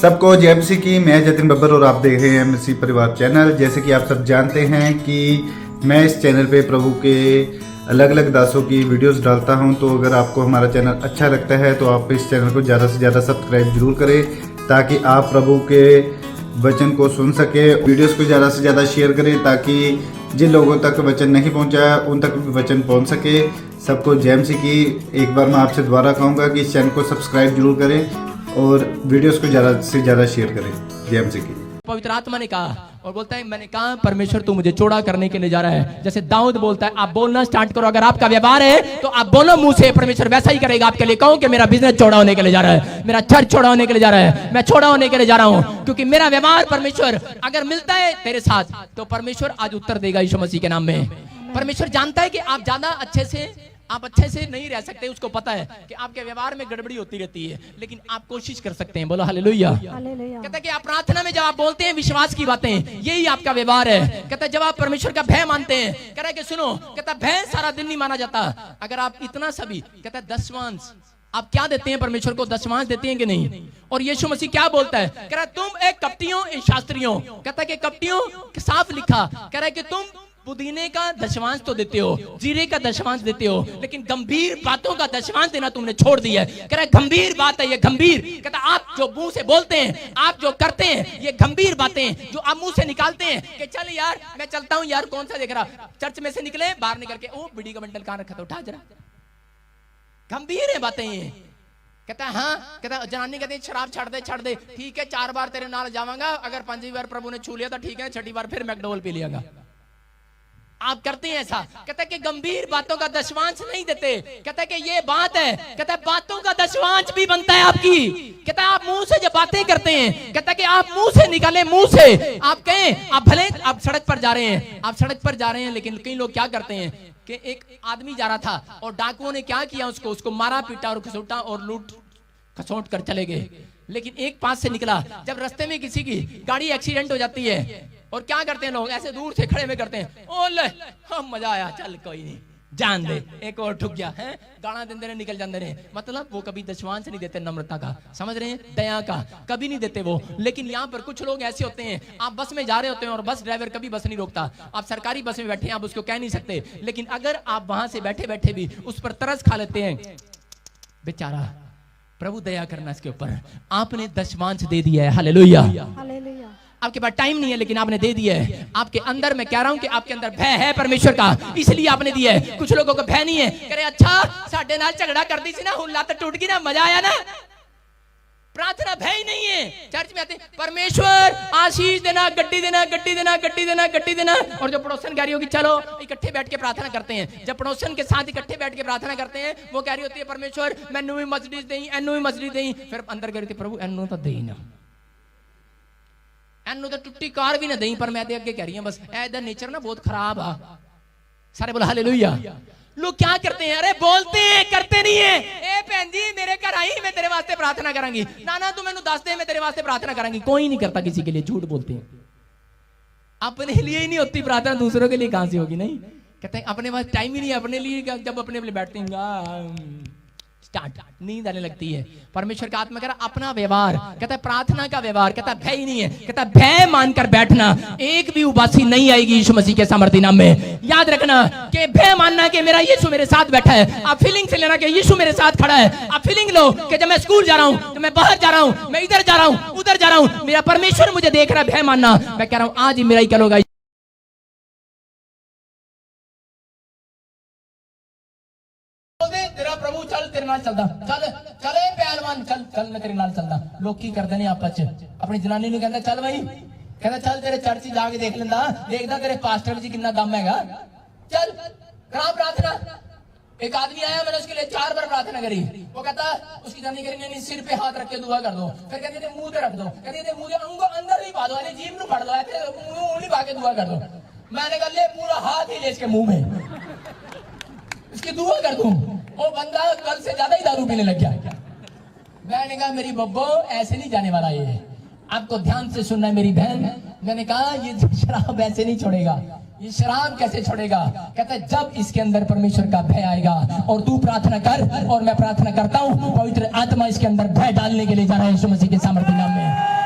सबको जय मसीह की। मैं जतिन बब्बर और आप देख रहे हैं मसीह परिवार चैनल। जैसे कि आप सब जानते हैं कि मैं इस चैनल पे प्रभु के अलग अलग दासों की वीडियोस डालता हूं, तो अगर आपको हमारा चैनल अच्छा लगता है तो आप इस चैनल को ज़्यादा से ज़्यादा सब्सक्राइब जरूर करें, ताकि आप प्रभु के वचन को सुन सके। वीडियोस को ज़्यादा से ज़्यादा शेयर करें, ताकि जिन लोगों तक वचन नहीं पहुंचा उन तक भी वचन पहुंच सके। सबको जय मसीह की। एक बार मैं आपसे दोबारा कहूँगा कि इस चैनल को सब्सक्राइब जरूर करें और वीडियोस को ज़्यादा से ज़्यादा शेयर करें। जय मसीह की। पवित्र आत्मा ने कहा और बोलता है, मैंने कहा परमेश्वर तू मुझे चौड़ा करने के लिए जा रहा है। जैसे दाऊद बोलता है, आप बोलना स्टार्ट करो। अगर आपका व्यवहार है तो आप बोलो मुंह से, परमेश्वर वैसा ही करेगा आपके लिए। कहो कि मेरा बिजनेस चौड़ा होने के लिए जा रहा है, मेरा चर्च चौड़ा होने के लिए जा रहा है, मैं चौड़ा होने के लिए जा रहा हूं, क्योंकि मेरा व्यवहार परमेश्वर अगर मिलता है तेरे साथ तो परमेश्वर आज उत्तर देगा यीशु मसीह के नाम में। परमेश्वर जानता है कि आप ज्यादा अच्छे से नहीं रह सकते। उसको पता है कि आपके व्यवहार में गड़बड़ी होती रहती है, लेकिन आप कोशिश कर सकते हैं। बोलो हालेलुया। कहता है कि आप प्रार्थना में जब आप बोलते हैं विश्वास की बातें, यही आपका व्यवहार है। कहता है जब आप परमेश्वर का भय मानते हैं, कह रहा है कि सुनो, कहता है भय सारा दिन नहीं माना जाता। अगर आप इतना सभी, कहता है दशवांश आप क्या देते हैं परमेश्वर को? दशवांश देते हैं कि नहीं? और यीशु मसीह क्या बोलता है? कह रहा है तुम एक कपटियों, एक शास्त्रियों, कहता है कि कपटियों साफ लिखा, कह रहा है कि तुम पुदीने का दशवांश तो देते हो, जीरे का दशवांश देते हो, लेकिन गंभीर बातों का दशवांश देना तुमने छोड़ दिया है। कह रहा है गंभीर बात है ये, गंभीर। कहता आप जो मुंह से बोलते हैं, आप जो करते हैं, ये गंभीर बातें जो आप मुंह से निकालते हैं कि चल यार मैं चलता हूं यार, कौन सा देख रहा, चर्च में से निकले, बाहर निकल के ओ बीड़ी का बंडल कहां रखा था, उठा जरा। गंभीर है बातें ये। कहता है हाँ, कहता जनानी कहती है शराब छड़ दे, ठीक है 4 बार तेरे नाल जावांगा, अगर 5वीं बार प्रभु ने छू लिया तो ठीक है, 6ठी बार फिर मैकडोवल पी लियागा। आप करते हैं ऐसा। कहता है कि गंभीर बातों का दशवांश नहीं देते। कहता है कि ये बात है, कहता है बातों का दशवांश भी बनता है आपकी। कहता है आप मुंह से जब बातें करते हैं, कहता है कि आप मुंह से निकाले, मुंह से आप कहें, आप भले आप सड़क पर जा रहे हैं, लेकिन कई लोग क्या करते हैं कि एक आदमी जा रहा था और डाकुओं ने क्या किया, उसको मारा पीटा और खसोटा और लूट खसोट कर चले गए। लेकिन एक पास से निकला, जब रास्ते में किसी की गाड़ी एक्सीडेंट हो जाती है और क्या करते हैं लोग, ऐसे दूर से खड़े में करते हैं, ओ ले हम मजा आया, चल कोई नहीं, जान दे, एक और ठुक गया है, गाना देते रहे, निकल जाते रहे। मतलब वो कभी दशवांश नहीं देते, नम्रता का, समझ रहे हैं, दया का कभी नहीं देते वो। लेकिन यहाँ पर कुछ लोग ऐसे होते हैं, आप बस में जा रहे होते हैं और बस ड्राइवर कभी बस नहीं रोकता, आप सरकारी बस में बैठे हैं, आप उसको कह नहीं सकते, लेकिन अगर आप वहां से बैठे बैठे भी उस पर तरस खा लेते हैं, बेचारा प्रभु दया करना इसके ऊपर, आपने दशवांश दे दिया है। हालेलुया। आपके पास टाइम नहीं है लेकिन आपने दे दिया है। आपके अंदर, मैं कह रहा हूं कि आपके अंदर भय है परमेश्वर का, इसलिए आपने दिया है। कुछ लोगों को भय नहीं है, कह रहे अच्छा साडे नाल झगड़ा कर दी सी ना, हुन लत टूट गई ना, मजा आया ना। प्रार्थना भय ही नहीं है। चर्च में आते परमेश्वर आशीष देना, गड्डी देना, गड्डी देना, गड्डी देना, गड्डी देना। और जो पड़ोसन कह रही होगी चलो इकट्ठे बैठ के प्रार्थना करते हैं, जब पड़ोसन के साथ इकट्ठे बैठ के प्रार्थना करते हैं, वो कह रही होती है परमेश्वर मैनू भी मर्सिडीज देई, एनू भी मर्सिडीज देई, फिर अंदर कह रही थी प्रभु एनू तो देई ना, एनू तो टुट्टी कार भी ना देई, पर मैं अगे कह रही हूं बस ऐदा नेचर ना बहुत खराब आ। सारे बोला हालेलुया। लोग क्या करते हैं, अरे बोलते हैं करते नहीं है। ए भैन जी मेरे घर आई, मैं तेरे वास्ते प्रार्थना करांगी, ना तू मैनू दस दे, मैं तेरे वास्ते प्रार्थना करांगी। कोई नहीं करता किसी के लिए, झूठ बोलते हैं। अपने लिए ही नहीं होती प्रार्थना, दूसरों के लिए कहां से होगी? नहीं, कहते हैं अपने पास टाइम ही नहीं है अपने लिए। जब अपने लिए बैठते हैं स्टार्ट, नींद आने लगती है। परमेश्वर का आत्मा कह रहा अपना व्यवहार, कहता है प्रार्थना का व्यवहार, कहता है भय ही नहीं है, कहता है भय मानकर बैठना, एक भी उबासी नहीं आएगी यीशु मसीह के सामर्थ्य नाम में। याद रखना कि भय मानना कि मेरा यीशु मेरे साथ बैठा है। आप फीलिंग से लेना कि यीशु मेरे साथ खड़ा है। आप फीलिंग लो कि जब मैं स्कूल जा रहा हूं, जब मैं बाहर जा रहा हूं, मैं इधर जा रहा हूं, उधर जा रहा हूं, मेरा परमेश्वर मुझे देख रहा है। भय मानना, मैं कह रहा हूं आज ही मेरा ही कल होगा। तेरा प्रभु चल तेरे नाल चलदा, चल चले पहलवान, चल चल मैं तेरे नाल चलदा। लोग की करदे ने आपस च, अपनी जनानी नु कहंदा चल भाई, कहंदा चल तेरे चर्च जाके देख लेंदा, देखदा तेरे पास्टर जी कितना दम हैगा, चल करा प्रार्थना। एक आदमी आया, मैंने उसके लिए 4 बार प्रार्थना करी, वो कहता उसकी जनानी करी नहीं, सिर पे हाथ रख के दुआ कर दो, फिर कहते थे मुंह पे रख दो, कहते थे मुंह के अंदर नहीं पा दो, अरे जीभ नु फाड़ दो, ऐसे मुंह नहीं पा के दुआ कर दो। मैंने कहा ले पूरा हाथ ही ले इसके मुंह में, इसकी दुआ कर दूं। वो बंदा कल से ज्यादा ही दारू पीने लग गया। मैंने कहा मेरी बब्बो ऐसे नहीं जाने वाला ये, आपको ध्यान से सुनना है मेरी बहन। मैंने कहा ये शराब ऐसे नहीं छोड़ेगा, ये शराब कैसे छोड़ेगा? कहता है जब इसके अंदर परमेश्वर का भय आएगा। और तू प्रार्थना कर और मैं प्रार्थना करता हूँ, पवित्र आत्मा इसके अंदर भय डालने के लिए जा रहा है यीशु मसीह के सामर्थ्य नाम में।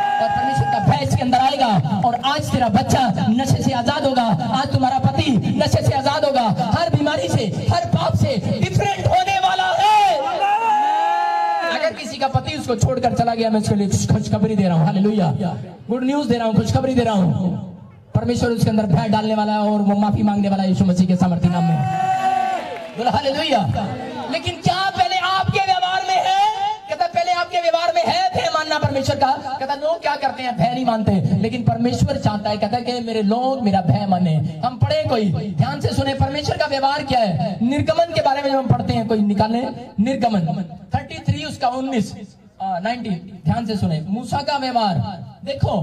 आज तेरा बच्चा नशे से आजाद होगा, आज तुम्हारा पति नशे से आजाद होगा, हर बीमारी से, हर पाप से डिफरेंट होने वाला है। अगर किसी का पति उसको छोड़कर चला गया, मैं उसके लिए खुशखबरी दे रहा हूँ, हालेलुया, गुड न्यूज दे रहा हूँ, खुशखबरी दे रहा हूँ। परमेश्वर उसके अंदर भय डालने वाला है और वो माफी मांगने वाला है यीशु मसीह के सामर्थ्य नाम में। बोलो हालेलुया। लेकिन क्या पहले आपके व्यवहार में है? कहता पहले आपके व्यवहार में है भय मानना परमेश्वर का? कहता लोग क्या करते हैं, भय नहीं मानते, लेकिन परमेश्वर चाहता है, कहता है कि मेरे लोग मेरा भय माने। हम पढ़े, कोई ध्यान से सुने, परमेश्वर का व्यवहार क्या है। निर्गमन के बारे में जब हम पढ़ते हैं, कोई निकाले निर्गमन 33 उसका 19 ध्यान से सुने। मूसा का व्यवहार देखो,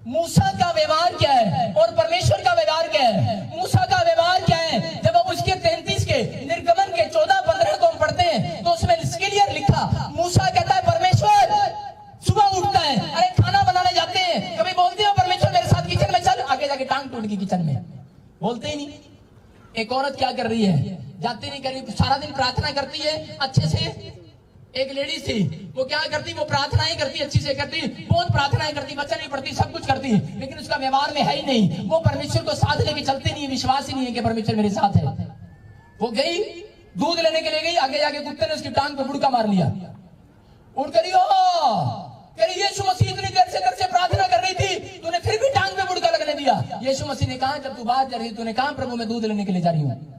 मूसा का व्यवहार क्या है और परमेश्वर का व्यवहार क्या है। मूसा का व्यवहार क्या है, जब हम उसके 33 के निर्गमन के 14-15 को हम पढ़ते हैं तो उसमें क्लियर लिखा, मूसा कहता है परमेश्वर सुबह उठता है, अरे खाना बनाने जाते हैं, कभी बोलते हो परमेश्वर मेरे साथ किचन में चल, आगे जाके टांग टूट गई किचन में, बोलते ही नहीं। एक औरत क्या कर रही है, जाती नहीं करी, सारा दिन प्रार्थना करती है अच्छे से। एक लेडीज थी, वो क्या करती, वो प्रार्थनाएं करती, अच्छी से करती, बहुत प्रार्थनाएं करती, बच्चा नहीं पढ़ती, सब कुछ करती, लेकिन उसका व्यवहार में है ही नहीं। वो परमेश्वर को साथ लेके चलती नहीं, विश्वास ही नहीं है कि परमेश्वर मेरे साथ है। वो गई, दूध लेने के लिए गई, आगे जाके कुत्ते ने उसकी टांग पे बुड़का मार लिया। उठ करी, यीशु मसीह इतनी देर से प्रार्थना कर रही थी, तूने फिर भी टांग पे बुड़का लगने दिया। यीशु मसीह ने कहा, जब तू बाहर जा रही, तूने कहा प्रभु मैं दूध लेने के लिए जा रही हूँ।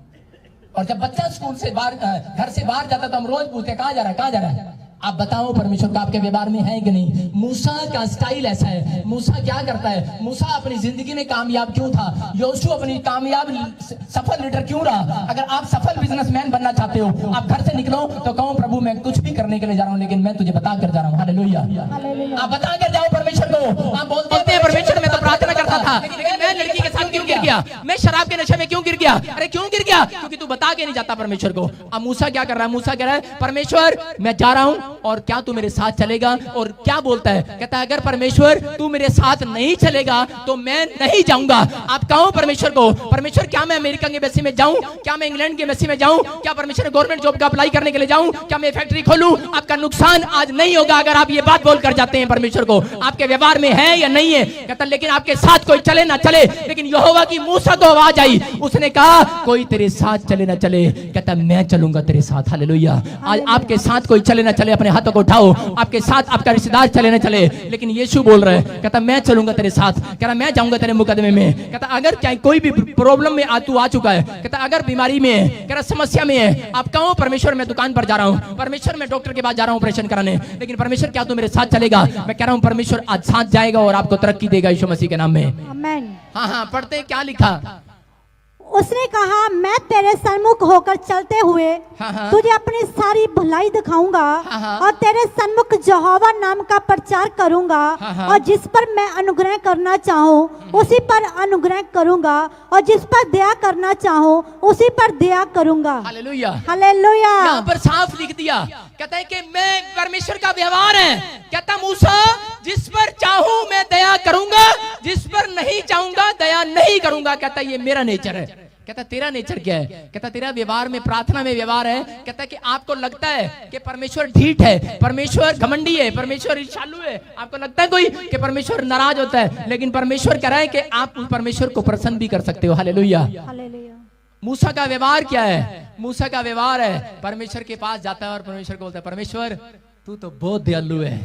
और जब बच्चा स्कूल से बाहर, घर से बाहर जाता तो हम रोज पूछते कहाँ जा रहा है। आप बताओ परमेश्वर का आपके व्यवहार में है कि नहीं। मूसा का स्टाइल ऐसा है, मूसा क्या करता है, मूसा अपनी जिंदगी में कामयाब क्यों था, योशू अपनी कामयाब सफल लीडर क्यों रहा। अगर आप सफल बिजनेसमैन बनना चाहते हो, आप घर से निकलो तो कहो प्रभु मैं कुछ भी करने के लिए जा रहा हूँ, लेकिन मैं तुझे बता कर जा रहा हूँ, हालेलुया। आप बता कर जाओ परमेश्वर को। आप बोलते हैं परमेश्वर मैं तो प्रार्थना करता था, लेकिन मैं लड़की के साथ क्यों गिर गया, मैं शराब के नशे में क्यों गिर गया। अरे क्यों गिर गया, क्योंकि तू बता के नहीं जाता परमेश्वर को। अब मूसा क्या कर रहा है, मूसा कह रहा है परमेश्वर मैं जा रहा हूं और क्या तू मेरे साथ चलेगा। और क्या बोलता है, कहता है अगर परमेश्वर तू मेरे साथ नहीं चलेगा तो मैं नहीं जाऊंगा। आप कहो परमेश्वर को, परमेश्वर क्या मैं अमेरिका के एम्बेसी में जाऊं, क्या मैं इंग्लैंड के एम्बेसी में जाऊं, क्या परमेश्वर गवर्नमेंट जॉब का अप्लाई करने के लिए जाऊं, क्या मैं फैक्ट्री खोलूं। आपका नुकसान आज नहीं होगा अगर आप ये बात बोल कर जाते हैं परमेश्वर को। आपके व्यवहार में है या नहीं है। कहता लेकिन आपके साथ कोई चले ना चले, लेकिन यहोवा की मूसा को आवाज आई, उसने कहा कोई तेरे साथ चले ना चले, कहता मैं चलूंगा तेरे साथ, हालेलुया। आज आपके साथ कोई चले ना चले, अपने हाथों को उठाओ, आपके साथ आपका रिश्तेदार चले ना चले, लेकिन यीशु बोल रहे हैं, कहता मैं चलूंगा तेरे साथ, कहता मैं जाऊंगा तेरे मुकदमे में। कहता अगर चाहे कोई भी प्रॉब्लम में तू आ चुका है, कहता अगर बीमारी में है, कहता समस्या में है, आप कहो परमेश्वर मैं दुकान पर जा रहा हूं, परमेश्वर मैं डॉक्टर के पास जा रहा हूं ऑपरेशन कराने, लेकिन परमेश्वर क्या तू मेरे साथ चलेगा। मैं कह रहा हूं परमेश्वर आज साथ जाएगा और आपको तरक्की देगा यीशु मसीह के नाम में, आमीन। हाँ पढ़ते क्या लिखा, उसने कहा मैं तेरे सन्मुख होकर चलते हुए तुझे अपनी सारी भलाई दिखाऊंगा और तेरे सन्मुख यहोवा नाम का प्रचार करूंगा और जिस पर मैं अनुग्रह करना चाहूँ उसी पर अनुग्रह करूंगा और जिस पर दया करना चाहूँ उसी पर दया करूंगा। Hallelujah, hallelujah. यहाँ पर साफ लिख दिया, कहता है कि मैं परमेश्वर का व्यवहार है। कहता मूसा जिस पर चाहूँ मैं दया करूंगा, जिस पर नहीं चाहूंगा दया नहीं करूंगा। कहता ये मेरा नेचर है। कहता तेरा नेचर क्या है, कहता तेरा व्यवहार में प्रार्थना में व्यवहार है। कहता कि आपको लगता है कि परमेश्वर ढीठ है, परमेश्वर घमंडी है, परमेश्वर ईर्ष्यालु है, आपको लगता है कोई कि परमेश्वर नाराज होता है, लेकिन परमेश्वर कह रहा है कि आप परमेश्वर को प्रसन्न भी कर सकते हो, हालेलुया। मूसा का व्यवहार क्या है, मूसा का व्यवहार है परमेश्वर के पास जाता है और परमेश्वर को बोलता है परमेश्वर तू तो बहुत दयालु है,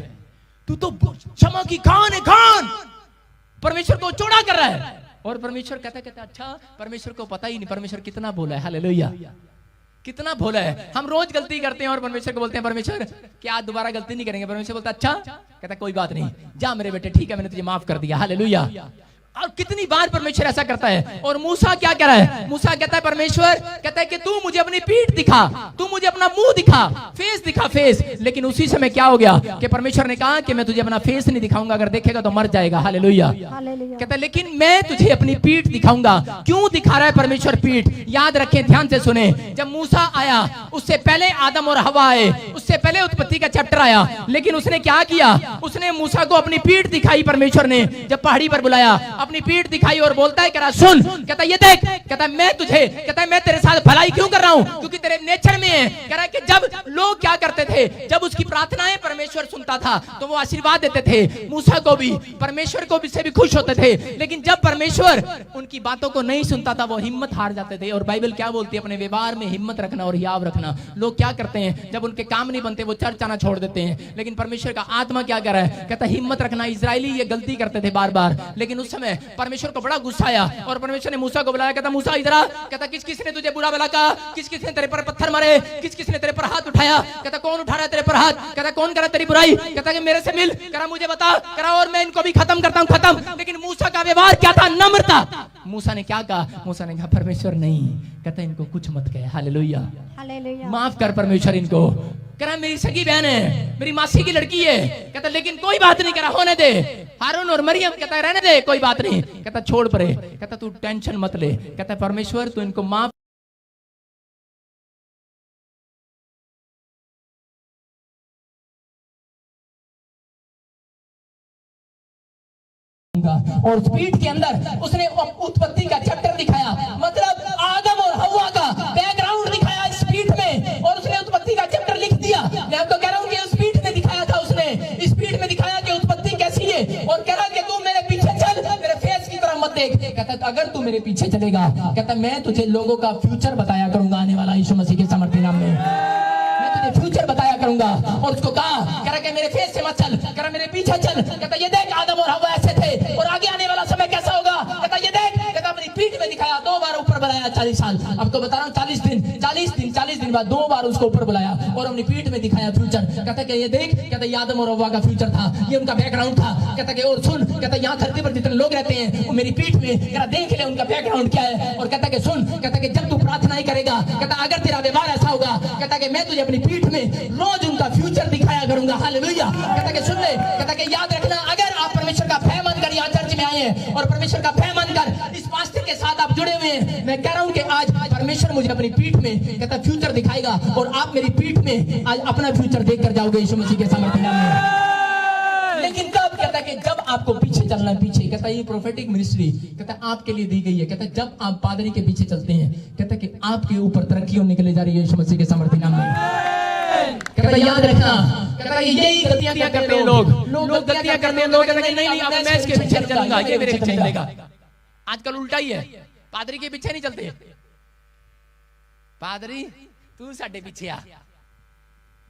तू तो क्षमा की खान है, खान। परमेश्वर को चौड़ा कर रहा है और परमेश्वर कहता अच्छा परमेश्वर को पता ही नहीं परमेश्वर कितना भोला है, हालेलुया, कितना भोला है। हम रोज गलती करते हैं और परमेश्वर को बोलते हैं परमेश्वर क्या आज दोबारा गलती नहीं करेंगे। परमेश्वर बोलता अच्छा, कहता कोई बात नहीं, जा मेरे बेटे, ठीक है मैंने तुझे माफ कर दिया, हालेलुया। और कितनी बार परमेश्वर ऐसा करता है। और मूसा क्या कह रहा है, मूसा कहता है परमेश्वर कहता है कि तू मुझे अपनी पीठ दिखा, तू मुझे अपना मुंह दिखा, फेस दिखा, फेस। लेकिन उसी समय क्या हो गया कि परमेश्वर ने कहा कि मैं तुझे अपना फेस नहीं दिखाऊंगा, अगर देखेगा तो मर जाएगा, हालेलुया। कहता है लेकिन मैं तुझे अपनी पीठ दिखाऊंगा। क्यों दिखा रहा है परमेश्वर पीठ, याद रखें, ध्यान से सुने। जब मूसा आया उससे पहले आदम और हवा आए, उससे पहले उत्पत्ति का चैप्टर आया, लेकिन उसने क्या किया, उसने मूसा को अपनी पीठ दिखाई। परमेश्वर ने जब पहाड़ी पर बुलाया अपनी पीठ दिखाई और बोलता है कह रहा सुन, कहता ये देख कहता है मैं तुझे, कहता है मैं तेरे साथ भलाई क्यों कर रहा हूं, क्योंकि तेरे नेचर में है। कह रहा है कि जब लोग क्या करते थे, जब उसकी प्रार्थनाएं परमेश्वर सुनता था तो वो आशीर्वाद देते थे, मूसा को भी, परमेश्वर को भी से भी खुश होते थे। लेकिन जब परमेश्वर उनकी बातों को नहीं सुनता था वो हिम्मत हार जाते थे। और बाइबल क्या बोलती है, अपने व्यवहार में हिम्मत रखना और हियाव रखना। लोग क्या करते हैं, जब उनके काम नहीं बनते वो चर्च आना छोड़ देते हैं। लेकिन परमेश्वर का आत्मा क्या कर रहा है, कहता है हिम्मत रखना। इजरायली ये गलती करते थे बार बार, लेकिन उस समय परमेश्वर को बड़ा गुस्सा आया और परमेश्वर ने मूसा को बुलाया। कहता मूसा इधर आ। कहता किस किस ने तुझे बुरा भला कहा, किस किस ने तेरे पर पत्थर मारे, किस किस ने तेरे पर हाथ उठाया। कहता कौन उठा रहा है तेरे पर हाथ, कहता कौन कर रहा है तेरी बुराई। कहता कि मेरे से मिल, करा मुझे बता, करा और मैं इनको भी खत्म करता हूं, खत्म। लेकिन मूसा का व्यवहार क्या था, नम्रता। मूसा ने क्या कहा, मूसा ने कहा परमेश्वर नहीं, कहता इनको कुछ मत कहे। Hallelujah, hallelujah. माफ कर परमेश्वर इनको। करा मेरी सगी बहन है, मेरी मासी की लड़की है। कहता लेकिन कोई बात नहीं, करा होने दे। हारून और मरियम, कहता रहने दे, कोई बात नहीं। कहता छोड़ परे, कहता तू टेंशन मत ले। कहता परमेश्वर तू इनको माफ और स्पीड के अंदर उसने उत्पत्ति का चैप्टर दिखाया, मतलब आदम और हव्वा का बैकग्राउंड दिखाया स्पीड में, और उसने उत्पत्ति का चैप्टर लिख दिया। मैं आपको कह रहा हूं कि स्पीड में दिखाया था, उसने स्पीड में दिखाया कि उत्पत्ति कैसी है। और कह रहा कि तू मेरे पीछे चल, मेरे फेस की तरफ मत देख। कहता अगर तू मेरे पीछे चलेगा, कहता मैं तुझे लोगों का फ्यूचर बताया करूंगा आने वाला, यीशु मसीह के सामर्थ्य नाम में मैं तुझे फ्यूचर बताया करूंगा। और उसको कहा, कह रहा कि मेरे फेस से मत चल, कह रहा मेरे पीछे चल। कहता ये देख आदम और हव्वा ऐसे थे और आगे आने वाला समय कैसा होगा। कहता ये देख, कहता अपनी पीठ में दिखाया, 2 बार ऊपर बुलाया 40 साल। आपको बता रहा हूँ 40 दिन बाद 2 बार उसको ऊपर बुलाया और अपनी पीठ में दिखाया फ्यूचर। कहता कि ये देख, कहता ये आदम और हव्वा का फ्यूचर था, ये उनका बैकग्राउंड था। कहता कि और सुन, कहता यहाँ धरती पर जितने लोग रहते हैं वो मेरी पीठ में, कहता देख ले उनका बैकग्राउंड क्या है। और कहता कि सुन, कहता कि जब तू प्रार्थना ही करेगा, कहता अगर तेरा व्यवहार ऐसा होगा, कहता कि मैं तुझे अपनी पीठ में रोज उनका फ्यूचर दिखाया करूंगा। हालेलुया। कहता कि सुन ले, कहता कि याद रखना, अगर आप परमेश्वर का भय मानकर यहाँ चर्च में आए हैं और परमेश्वर का भय मानकर इस पास्टर के साथ आप जुड़े हुए हैं, मैं कह रहा हूं कि आज परमेश्वर मुझे अपनी पीठ में, कहता फ्यूचर दिखाएगा और आप मेरी पीठ में आज अपना फ्यूचर देखकर जाओगे यीशु मसीह के सामर्थ्य नाम में। लेकिन कब, कहता कि जब आपको पीछे चलना है, पीछे। कहता ये प्रोफेटिक मिनिस्ट्री, कहता आपके लिए दी गई है। कहता जब आप पादरी के पीछे चलते हैं, कहता कि आपके ऊपर तरक्की होने के लिए जा रही है यीशु मसीह के सामर्थ्य नाम में। कहता याद रखना, कहता यही गलतियां करते हैं लोग गलतियां करते हैं लोग, कहते हैं नहीं अब मैं इसके पीछे चलूंगा, ये मेरे पीछे चलेगा। आजकल उल्टा ही है, पादरी के पीछे नहीं चलते। पादरी तू साडे पीछे आ,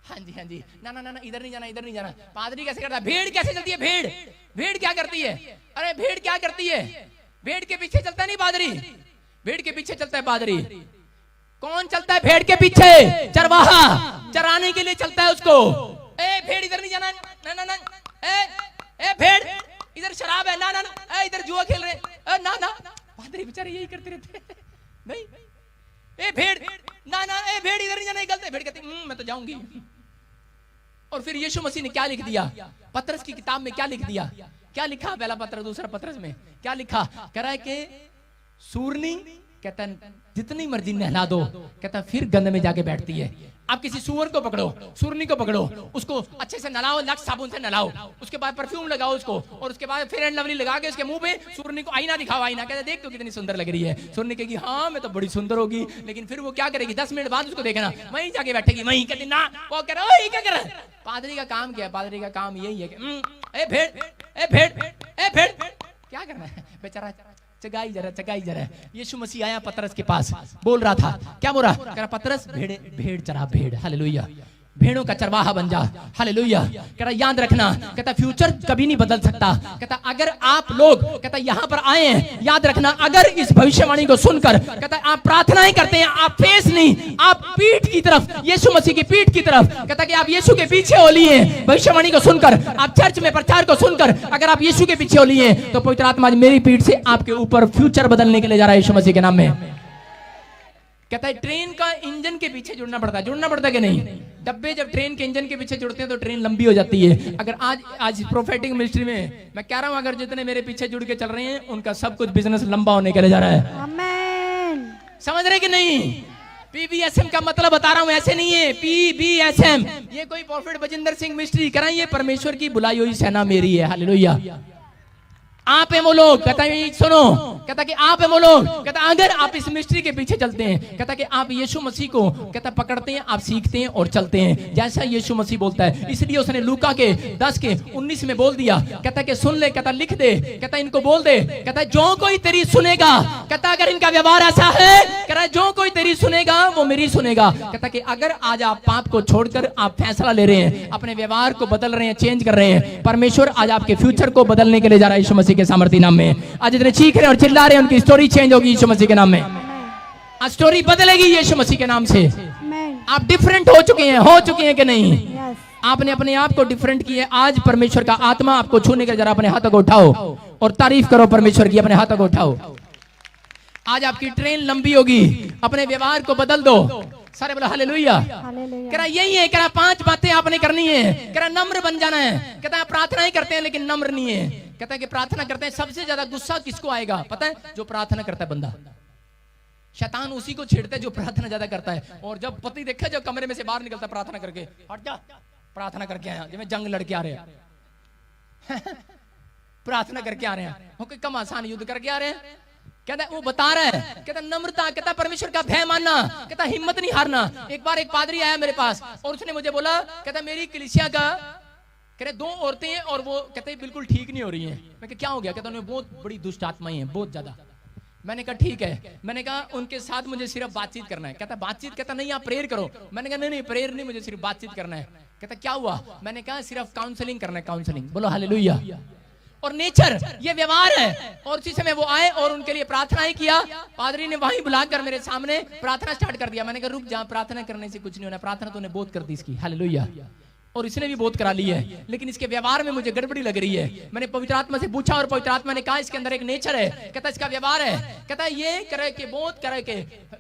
हाँ जी, ना ना ना इधर नहीं जाना, इधर नहीं जाना। पादरी कैसे करता है, भेड़ कैसे चलती है, भेड़ क्या करती है, अरे भेड़ क्या करती है, भेड़ के पीछे चलता नहीं पादरी, भेड़ के पीछे चलता है पादरी। कौन चलता है भेड़ के पीछे, चरवाहा, चराने के लिए चलता है उसको। ए भेड़ इधर नहीं जाना, ना ना ना, ए भेड़ इधर शराब है, ना ना ना, इधर जुआ खेल रहे, ना ना। पादरी बेचारे यही करते रहते नहीं। ए भेड़, ना ना, ए भेड़ इधर नहीं जाना, गलत है। भेड़ कहती मैं तो जाऊंगी। और फिर यीशु मसीह ने क्या लिख दिया, पतरस की किताब में क्या लिख दिया, क्या लिखा, पहला पत्र दूसरा पतरस में क्या लिखा, कह रहा है कि सूरनी, कहता जितनी मर्जी नहला दो, कहता फिर गंद में जाके बैठती है। आप किसी सुअर को पकड़ो, सूरनी को पकड़ो, उसको अच्छे से नहलाओ, लक्स साबुन से नहलाओ, उसके बाद परफ्यूम लगाओ उसको, और उसके बाद फेयर एंड लवली लगा के उसके मुंह पे सूरनी को आईना दिखाओ, आईना कहते देख तो कितनी सुंदर लग रही है। सूरनी कहेगी हाँ मैं तो बड़ी सुंदर होगी, लेकिन फिर वो क्या करेगी, 10 मिनट बाद उसको देखना वहीं जाके बैठेगी, वहीं कहती ना, वो कह रहा है क्या कर रहा है। पादरी का काम क्या है, पादरी का काम यही है कि ए भेड़ क्या करना है, बेचारा चगाई जरा। यीशु मसीह आया पतरस के पास, बोल रहा था, क्या बोल रहा, कह रहा पतरस भेड़ चरा, भेड़, हालेलुया, भेड़ों का चरवाहा बन जा, हालेलुया। कह रहा याद रखना, कहता फ्यूचर कभी नहीं बदल सकता। कहता अगर आप लोग, कहता यहाँ पर आए हैं, याद रखना अगर इस भविष्यवाणी को सुनकर, कहता आप प्रार्थनाएं करते हैं, आप फेस नहीं, आप पीठ की तरफ, यीशु मसीह की पीठ की तरफ, कहता कि आप यीशु के पीछे हो लिए हैं भविष्यवाणी को सुनकर, आप चर्च में प्रचार को सुनकर अगर आप यीशु के पीछे हो लिए हैं, तो पवित्र आत्मा मेरी पीठ से आपके ऊपर फ्यूचर बदलने के लिए जा रहा है यीशु मसीह के नाम में। कहता है ट्रेन का इंजन के पीछे जुड़ना पड़ता है कि नहीं। डब्बे जब ट्रेन के इंजन के पीछे जुड़ते हैं तो ट्रेन लंबी हो जाती है। अगर आज प्रोफेटिक मिनिस्ट्री में मैं कह रहा हूं, अगर जितने मेरे पीछे जुड़ के चल रहे हैं उनका सब कुछ बिजनेस लंबा होने के लिए जा रहा है। आमीन। समझ रहे कि नहीं। PBSM का मतलब बता रहा हूं, ऐसे नहीं है PBSM, ये कोई प्रॉफिट बजिंदर सिंह मिनिस्ट्री करा, ये परमेश्वर की बुलाई हुई सेना मेरी है, हालेलुया। आप है वो लोग, कहता है सुनो, कहता कि आप है वो लोग, कहता अगर आप इस मिस्ट्री के पीछे चलते हैं, कहता कि आप यीशु मसीह को कहता पकड़ते हैं, आप सीखते हैं और चलते हैं जैसा यीशु मसीह बोलता है। इसलिए उसने लूका के 10:19 में बोल दिया, कहता कि सुन ले, कहता लिख दे, कहता इनको बोल दे, कहता जो कोई तेरी सुनेगा, कहता अगर इनका व्यवहार ऐसा है, कहता जो कोई तेरी सुनेगा वो मेरी सुनेगा। कहता कि अगर आज आप पाप को छोड़कर आप फैसला ले रहे हैं, अपने व्यवहार को बदल रहे हैं, चेंज कर रहे हैं, परमेश्वर आज आपके फ्यूचर को बदलने के लिए जा रहा है यीशु मसीह के सामर्थी नाम में। आज इतने चीख रहे हैं और चिल्ला रहे हैं, उनकी स्टोरी चेंज होगी यीशु मसीह के नाम में। आज स्टोरी बदलेगी यीशु मसीह के नाम से। आप डिफरेंट हो चुके हैं कि नहीं? आपने अपने आप को डिफरेंट किया। आज परमेश्वर का आत्मा आपको छूने के, जरा अपने हाथों को उठाओ और तारीफ करो परमेश्वर की, अपने हाथों को उठाओ। आज आपकी ट्रेन लंबी होगी, अपने व्यवहार को बदल दो। सारे बोला हालेलुया। कह यही है, कह 5 बातें आपने करनी है। कह नम्र बन जाना है। कहता है प्रार्थनाएं करते हैं लेकिन नम्र नहीं है। कहता है कि प्रार्थना करते हैं, सबसे ज्यादा गुस्सा किसको आएगा पता है? जो प्रार्थना करता है बंदा। शैतान उसी को छेड़ता है जो प्रार्थना ज्यादा करता है। और जब पति देखा, जब कमरे में से बाहर निकलता प्रार्थना करके, हट जा, प्रार्थना करके आया, जब जंग लड़के आ रहे हैं प्रार्थना करके आ रहे हैं, कम आसान युद्ध करके आ रहे हैं। कहता वो बता रहा है, कहता नम्रता, कहता परमेश्वर का भय मानना, कहता हिम्मत नहीं हारना। एक बार एक पादरी आया मेरे पास और उसने मुझे बोला, कहता मेरी कलीसिया का कहते 2 औरतें हैं और वो कहते बिल्कुल ठीक नहीं हो रही हैं। मैं कहा क्या हो गया? कहता उन्हें बहुत बड़ी दुष्ट आत्माएं हैं, बहुत ज्यादा। मैंने कहा ठीक है। मैंने कहा उनके साथ मुझे सिर्फ बातचीत करना है। कहता बातचीत? कहता नहीं आप प्रेयर करो। मैंने कहा नहीं प्रेयर नहीं, मुझे सिर्फ बातचीत करना है। कहता क्या हुआ? मैंने कहा सिर्फ काउंसलिंग करना है, काउंसलिंग। बोलो हालेलुया। और नेचर ये व्यवहार है। और उसी समय वो आए और उनके लिए प्रार्थनाएं किया। पादरी ने वहीं बुलाकर मेरे सामने प्रार्थना स्टार्ट कर दिया। मैंने कहा रुक जा, प्रार्थना करने से कुछ नहीं होना, प्रार्थना तूने बहुत कर दी इसकी, हालेलुया। और इसने भी बहुत करा ली है, लेकिन इसके व्यवहार में मुझे गड़बड़ी लग रही है। मैंने पवित्र आत्मा से पूछा और पवित्र आत्मा ने कहा इसके अंदर एक नेचर है। कहता इसका व्यवहार है, कहता ये करे के बहुत करे के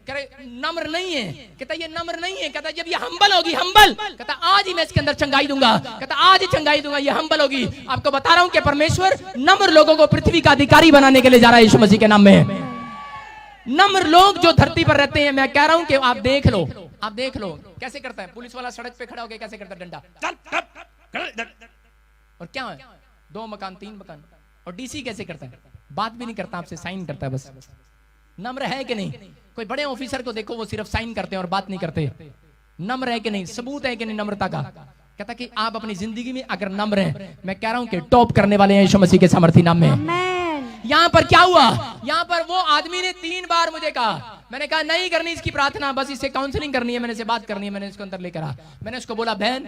करे, नम्र नहीं है। कहता ये नम्र नहीं है। कहता जब ये हम्बल होगी, हम्बल, कहता आज ही मैं इसके अंदर चंगाई दूंगा। कहता आज ही चंगाई दूंगा, ये हम्बल होगी। आपको बता रहा हूं कि परमेश्वर नम्र लोगों को पृथ्वी का अधिकारी बनाने के लिए जा रहा है यीशु मसीह के नाम में। नम्र लोग जो धरती पर रहते हैं, मैं कह रहा हूं कि आप देख लो, आप देख लो कैसे करता है पुलिस वाला सड़क पे खड़ा होकर, कैसे करता है डंडा, और क्या है 2 मकान 3 मकान। और डीसी कैसे करता है? बात भी नहीं करता, आपसे साइन करता है बस। नम्र है कि नहीं? कोई बड़े ऑफिसर को देखो, वो सिर्फ साइन करते हैं और बात नहीं करते। नम्र है कि नहीं? सबूत है कि नहीं नम्रता का? कहता कि आप अपनी जिंदगी में अगर नम्र हैं, मैं कह रहा हूं कि टॉप करने वाले हैं यीशु मसीह के सामर्थी नाम में। यहाँ पर क्या हुआ? यहाँ पर वो आदमी ने 3 बार मुझे कहा, मैंने कहा नहीं करनी इसकी प्रार्थना, बस इससे काउंसलिंग करनी है, मैंने से बात करनी है। मैंने इसको अंदर लेकर आ, मैंने उसको बोला बहन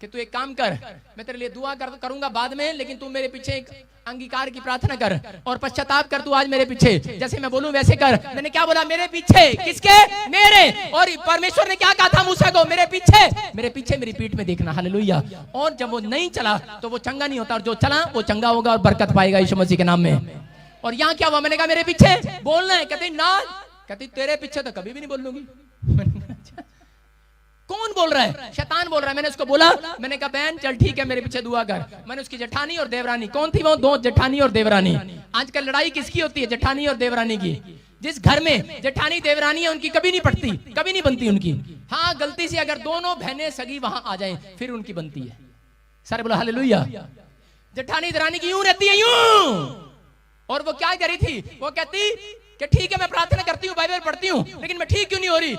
कि तू एक काम कर, मैं तेरे लिए दुआ करूंगा बाद में, लेकिन तू मेरे पीछे एक अंगीकार की प्रार्थना कर और पश्चाताप कर। तू आज मेरे पीछे जैसे मैं बोलूं वैसे कर। मैंने क्या बोला? मेरे पीछे। किसके? मेरे। और परमेश्वर ने क्या कहा था मूसा को? मेरे पीछे, मेरे पीछे, मेरी पीठ में देखना, हालेलुया। और जब वो नहीं चला तो वो चंगा नहीं होता, और जो चला वो चंगा होगा और बरकत पाएगा यीशु मसीह के नाम में। और यहाँ क्या हुआ? मैंने कहा मेरे पीछे बोलना है। कहते ना, कहती तेरे पीछे तो कभी भी नहीं बोल लूंगी। कौन बोल रहा है? शैतान बोल रहा है। मैंने उसको बोला, मैंने कहा बहन चल ठीक है, मेरे पीछे दुआ कर। मैंने उसकी जेठानी और देवरानी, कौन थी वो? 2 जेठानी और देवरानी। आजकल लड़ाई किसकी होती है? जेठानी और देवरानी की। जिस घर में जेठानी देवरानी है उनकी कभी नहीं पटती, कभी नहीं बनती उनकी। हाँ गलती से अगर दोनों बहनें सगी वहां आ जाएं फिर उनकी बनती है। सारे बोलो हालेलुया। जेठानी देवरानी की यूं रहती है, यूं। और वो क्या करी थी? वो कहती कि ठीक है मैं प्रार्थना करती हूँ, बाइबल पढ़ती हूँ, लेकिन मैं ठीक क्यों नहीं हो रही?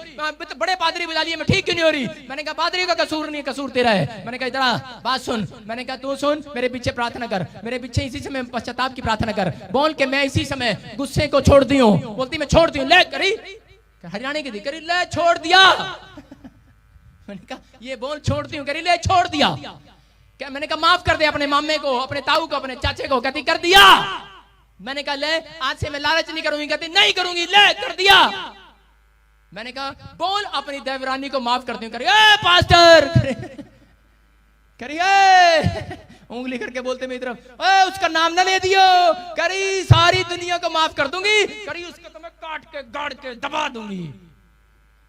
बड़े पादरी बुला लिए, मैं ठीक क्यों नहीं हो रही? मैंने कहा पादरी का कसूर नहीं है, कसूर तेरा है। मैंने कहा इधर बात सुन। मैंने कहा तू सुन, मेरे पीछे प्रार्थना कर, मेरे पीछे इसी समय पश्चाताप की प्रार्थना कर। बोल के मैं इसी समय गुस्से को छोड़ दी हूँ। बोलती मैं छोड़ दी हूँ। ले करी हरियाणा की थी, करी ले छोड़ दिया। मैंने कहा ये बोल छोड़ दी हूँ, करी ले छोड़ दिया। क्या? मैंने कहा माफ कर दे अपने मामे को, अपने ताऊ को, अपने चाचे को। कहती कर दिया। मैंने कहा ले आज से मैं लालच नहीं करूंगी। कहती नहीं करूंगी। ले कर दिया। मैंने कहा बोल अपनी देवरानी को माफ करती हूँ। करिए पास्टर, करिए उंगली करके बोलते मेरी तरफ, उसका नाम ना ले दियो। करी सारी दुनिया को माफ कर दूंगी। करी उसको तो मैं काट के गाड़ के दबा दूंगी।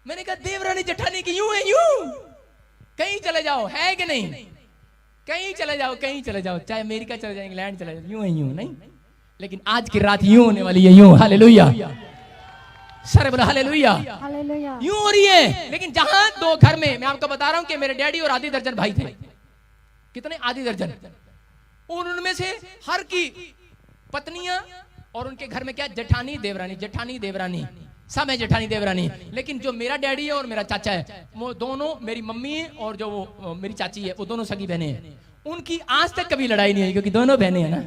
मैंने कहा देवरानी जेठानी की यूं है, यूं। कहीं चले जाओ, है कि नहीं? कहीं चले जाओ, कहीं चले जाओ, चाहे अमेरिका चले जाए, इंग्लैंड चले जाओ, यूं है, यूं नहीं। लेकिन आज की रात यूं होने वाली है, यूं। हालेलुया। सर बोला हालेलुया। यूं हो रही है। लेकिन जहां 2 घर में, मैं आपको बता रहा हूं कि मेरे डैडी और आधी दर्जन भाई थे। कितने? आधी दर्जन। उनमें से हर की पत्नियां और उनके घर में क्या, जेठानी देवरानी, जेठानी देवरानी, सब है जेठानी देवरानी। लेकिन जो मेरा डैडी है और मेरा चाचा है, वो दोनों, मेरी मम्मी है और जो वो मेरी चाची है, वो दोनों सगी बहनें हैं। उनकी आज तक कभी लड़ाई नहीं हुई, क्योंकि दोनों बहनें हैं ना,